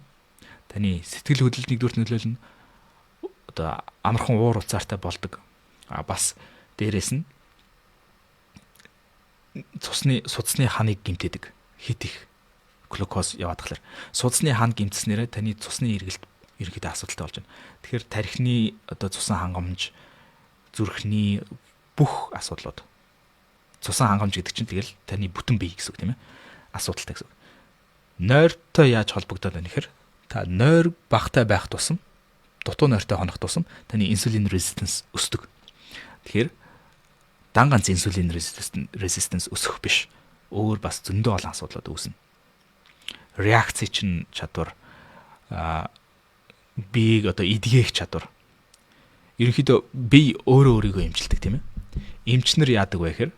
таны сэтгэл хөдлөлд нэгдүгээр нөлөөлнө. Одоо амархан уур уцаартай болдог. Бас дээрэс нь судасны ханыг гэмтээдэг. Хит их глюкоз яваад тахлаар судасны хан гэмтснээрээ таны цусны эргэлт ерөнхийдөө асуудалтай болж байна. Тэгэхээр тархины одоо цусан хангамж, зүрхний бүх асуудлууд. Цусан хангамж гэдэг чинь тэгэл таны бүтэн бие гэсэн үг тийм ээ. Асуудалтай гэсэн үг. Нойртой яаж холбогдоод байна гэхээр та нойр багтай байх тусам дутуу нойртой хонох тусам таны инсулин resistance өсдөг. Тэгэхээр дан ганц инсулин resistance өсөх биш. Өөр бас зөндөө олон асуудлууд үүснэ. Реакц чинь чадвар биеийг одоо эдгээх чадвар. Ерөнхийдөө бие өөрөө өөрийгөө эмчилдэг тийм ээ. Эмчнэр яадаг вэ гэхээр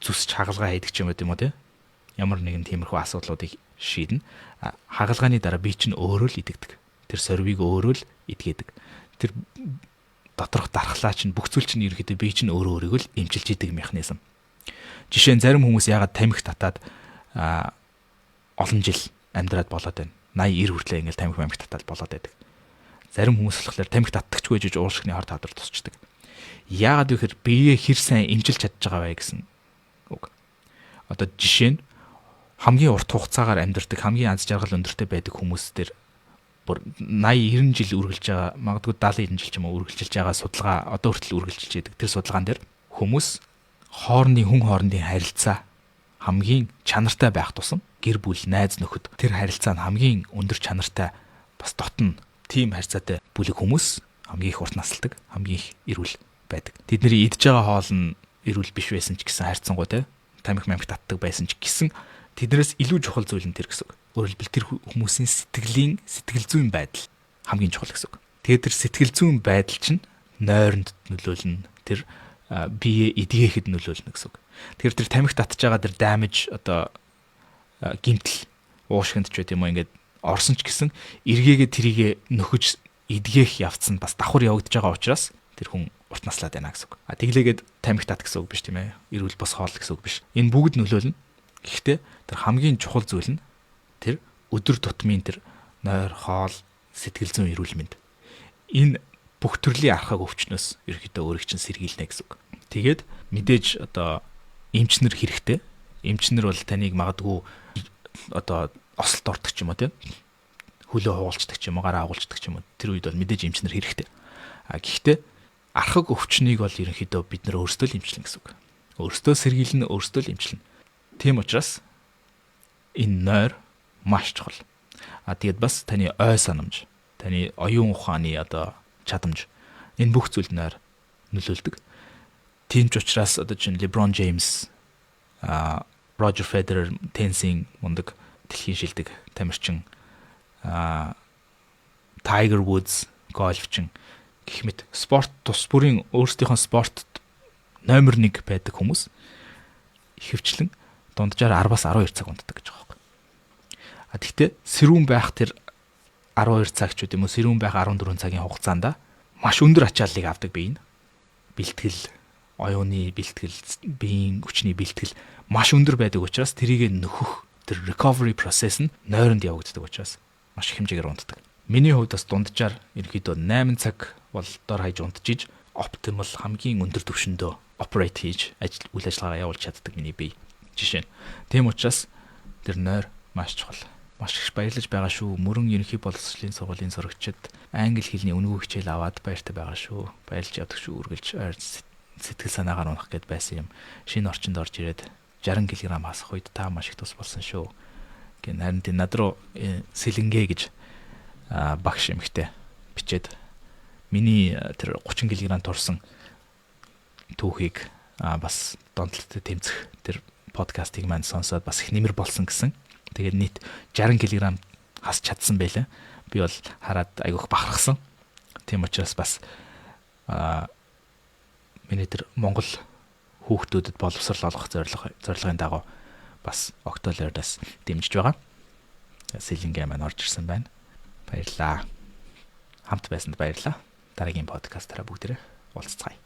зүсч хагалгаа хийдэг ч юм уу тийм. Ямар нэгэн тиймэрхүү асуудлуудыг шийднэ. Хагалгааны дараа бие чинь өөрөө л идэгдэг. Тэр сорвиг өөрөө л идгээдэг. Тэр доторх дархлаа чинь бүх зүйл чинь ерөнхийдөө бие чинь өөрөө өөрийгөө л эмчилж идэг механизм. Жишээ нь зарим хүмүүс яагаад тамхи татаад олон жил амьдраад болоод байна. 80 90 хүртлээр ингээл тамхи татаад болоод байдаг. Зарим хүмүүс болохоор тамхи татдагчгүй жиж ууршигны хор тавдар тусчдаг. Яагаад вэ гэхээр биеэ хэр сайн эмчилж чадж байгаа вэ гэсэн үг. Одоо жишээ нь хамгийн урт хугацаагаар амьдардаг, хамгийн аз жаргал өндөртэй байдаг хүмүүс дээр 80 90 жил үргэлж байгаа, магадгүй 70 90 жил ч юм уу үргэлжилж байгаа судалгаа одоо хүртэл үргэлжилж байдаг. Тэр судалгаан дээр хүмүүс хүн хоорондын харилцаа хамгийн чанартай байх тусам гэр бүл, найз нөхөд тэр харилцаа нь хамгийн өндөр чанартай бас дотно тийм харьцаатай бүлэг хүмүүс хамгийн их урт насалдаг, хамгийн их эрүүл байдаг. Тэдний идж байгаа хоол нь эрүүл биш байсан ч гэсэн хайрцангуй те тамхи татдаг байсан ч гэсэн тэднээс илүү чухал зүйл нь тэр гэсэн үг. Өөрөөр хэлбэл тэр хүмүүсийн сэтгэл зүйн байдал хамгийн чухал гэсэн үг. Тэгээд тэр сэтгэл зүйн байдал чинь нойронд нөлөөлнө. Тэр бие эдгээхэд нөлөөлнө гэсэн үг. Тэгэхээр тэр тамхи татж байгаа тэр damage одоо гимтэл уушгинд ч байт юм уу ингээд орсон ч гэсэн эргээгээ тэрийгэ нөхөж эдгээх явц нь бас давхар явагдаж байгаа учраас тэр хүн урт наслаад байна гэсэн үг. Тэглээгээд тамхи тат гэсэн үг биш тийм ээ. Эрүүл бос хоол гэсэн үг биш. Энэ бүгд нөлөөлнө. Гэхдээ тэр хамгийн чухал зүйл нь тэр өдөр тутмын тэр нойр, хоол, сэтгэл зүйн эрүүл мэнд. Энэ бүх төрлийн архаг өвчнөөс ерөөхдөө өөрийг чинь сэргийлнэ гэсэн үг. Тэгээд мэдээж одоо эмчнэр хэрэгтэй. Эмчнэр бол таныг магадгүй одоо осолд ордог ч юм уу тийм хөлөө хугалцдаг ч юм уу гараа агуулцдаг ч юм уу тэр үед бол мэдээж эмчнэр хэрэгтэй. Гэхдээ архаг өвчнийг бол ерөнхийдөө бид нар өөрсдөө л эмчилнэ гэсэн үг. Өөрсдөө сэргийлнэ, өөрсдөө л эмчилнэ. Тийм учраас энэ нойр маш чухал. Тэгээд бас таны ой санамж, таны оюун ухааны одоо чадамж энэ бүх зүйлд нойр нөлөөлдөг. Тийм ч учраас одоо чинь LeBron James, Roger Federer, теннисийн мундаг дэлхийн шилдэг тамирчин, Tiger Woods, гольфчин гэх мэт спорт тус бүрийн өөрсдийнхөө спортод номер 1 байдаг хүмүүс ихэвчлэн дунджаар 10-аас 12 цаг унтдаг гэж байгаа юм. Тэгэхдээ сэрүүн байх тэр 12 цаг ч үгүй юм уу сэрүүн байх 14 цагийн хугацаанд маш өндөр ачааллыг авдаг бие нь. Бэлтгэл, оюуны бэлтгэл, биеийн хүчний бэлтгэл маш өндөр байдаг учраас тэрийг нөхөх тэр recovery process нь нойронд явагддаг учраас маш их хэмжээгээр унтдаг. Миний хувьд бас дунджаар ерөөхдөө 8 цаг бол дор хаяж унтжиж optimal хамгийн өндөр түвшиндөө operate хийж үйл ажиллагаа явуулж чаддаг миний бие. Жишээ нь. Тийм учраас тэр нойр Маш чухал. Маш их баярлаж байгаа шүү. Мөрөн ерөнхий боловсролын сургуулийн сурагчид англи хэлний үнэгүй хичээл аваад баяртай байгаа шүү. Баярлж явдаг шүү. Үргэлж сэтгэл санаагаар унах гээд байсан юм. Шинэ орчинд орж ирээд 60 кг хасах үед та маш их тус болсон шүү. Харин тийм над руу сэлэнгээ гэж багш эмэгтэй бичээд миний тэр 30 кг турсан түүхийг бас донтолтой тэмцэх тэр подкастыг маань сонсоод бас их нэмэр болсон гэсэн. Тэгээд нийт 60 кг хасч чадсан байлаа. Би бол хараад айгүйх бахархсан. Тийм учраас бас миний тэр Монгол хүүхдүүдэд боловсрал олгох зорилгын дагуу бас Octolert-аас дэмжиж байгаа. Сэлэнгээ маань орж ирсэн байна. Баярлалаа. Хамт байсанд баярлалаа. Дараагийн подкастаараа бүгдээрээ уулзцгаая.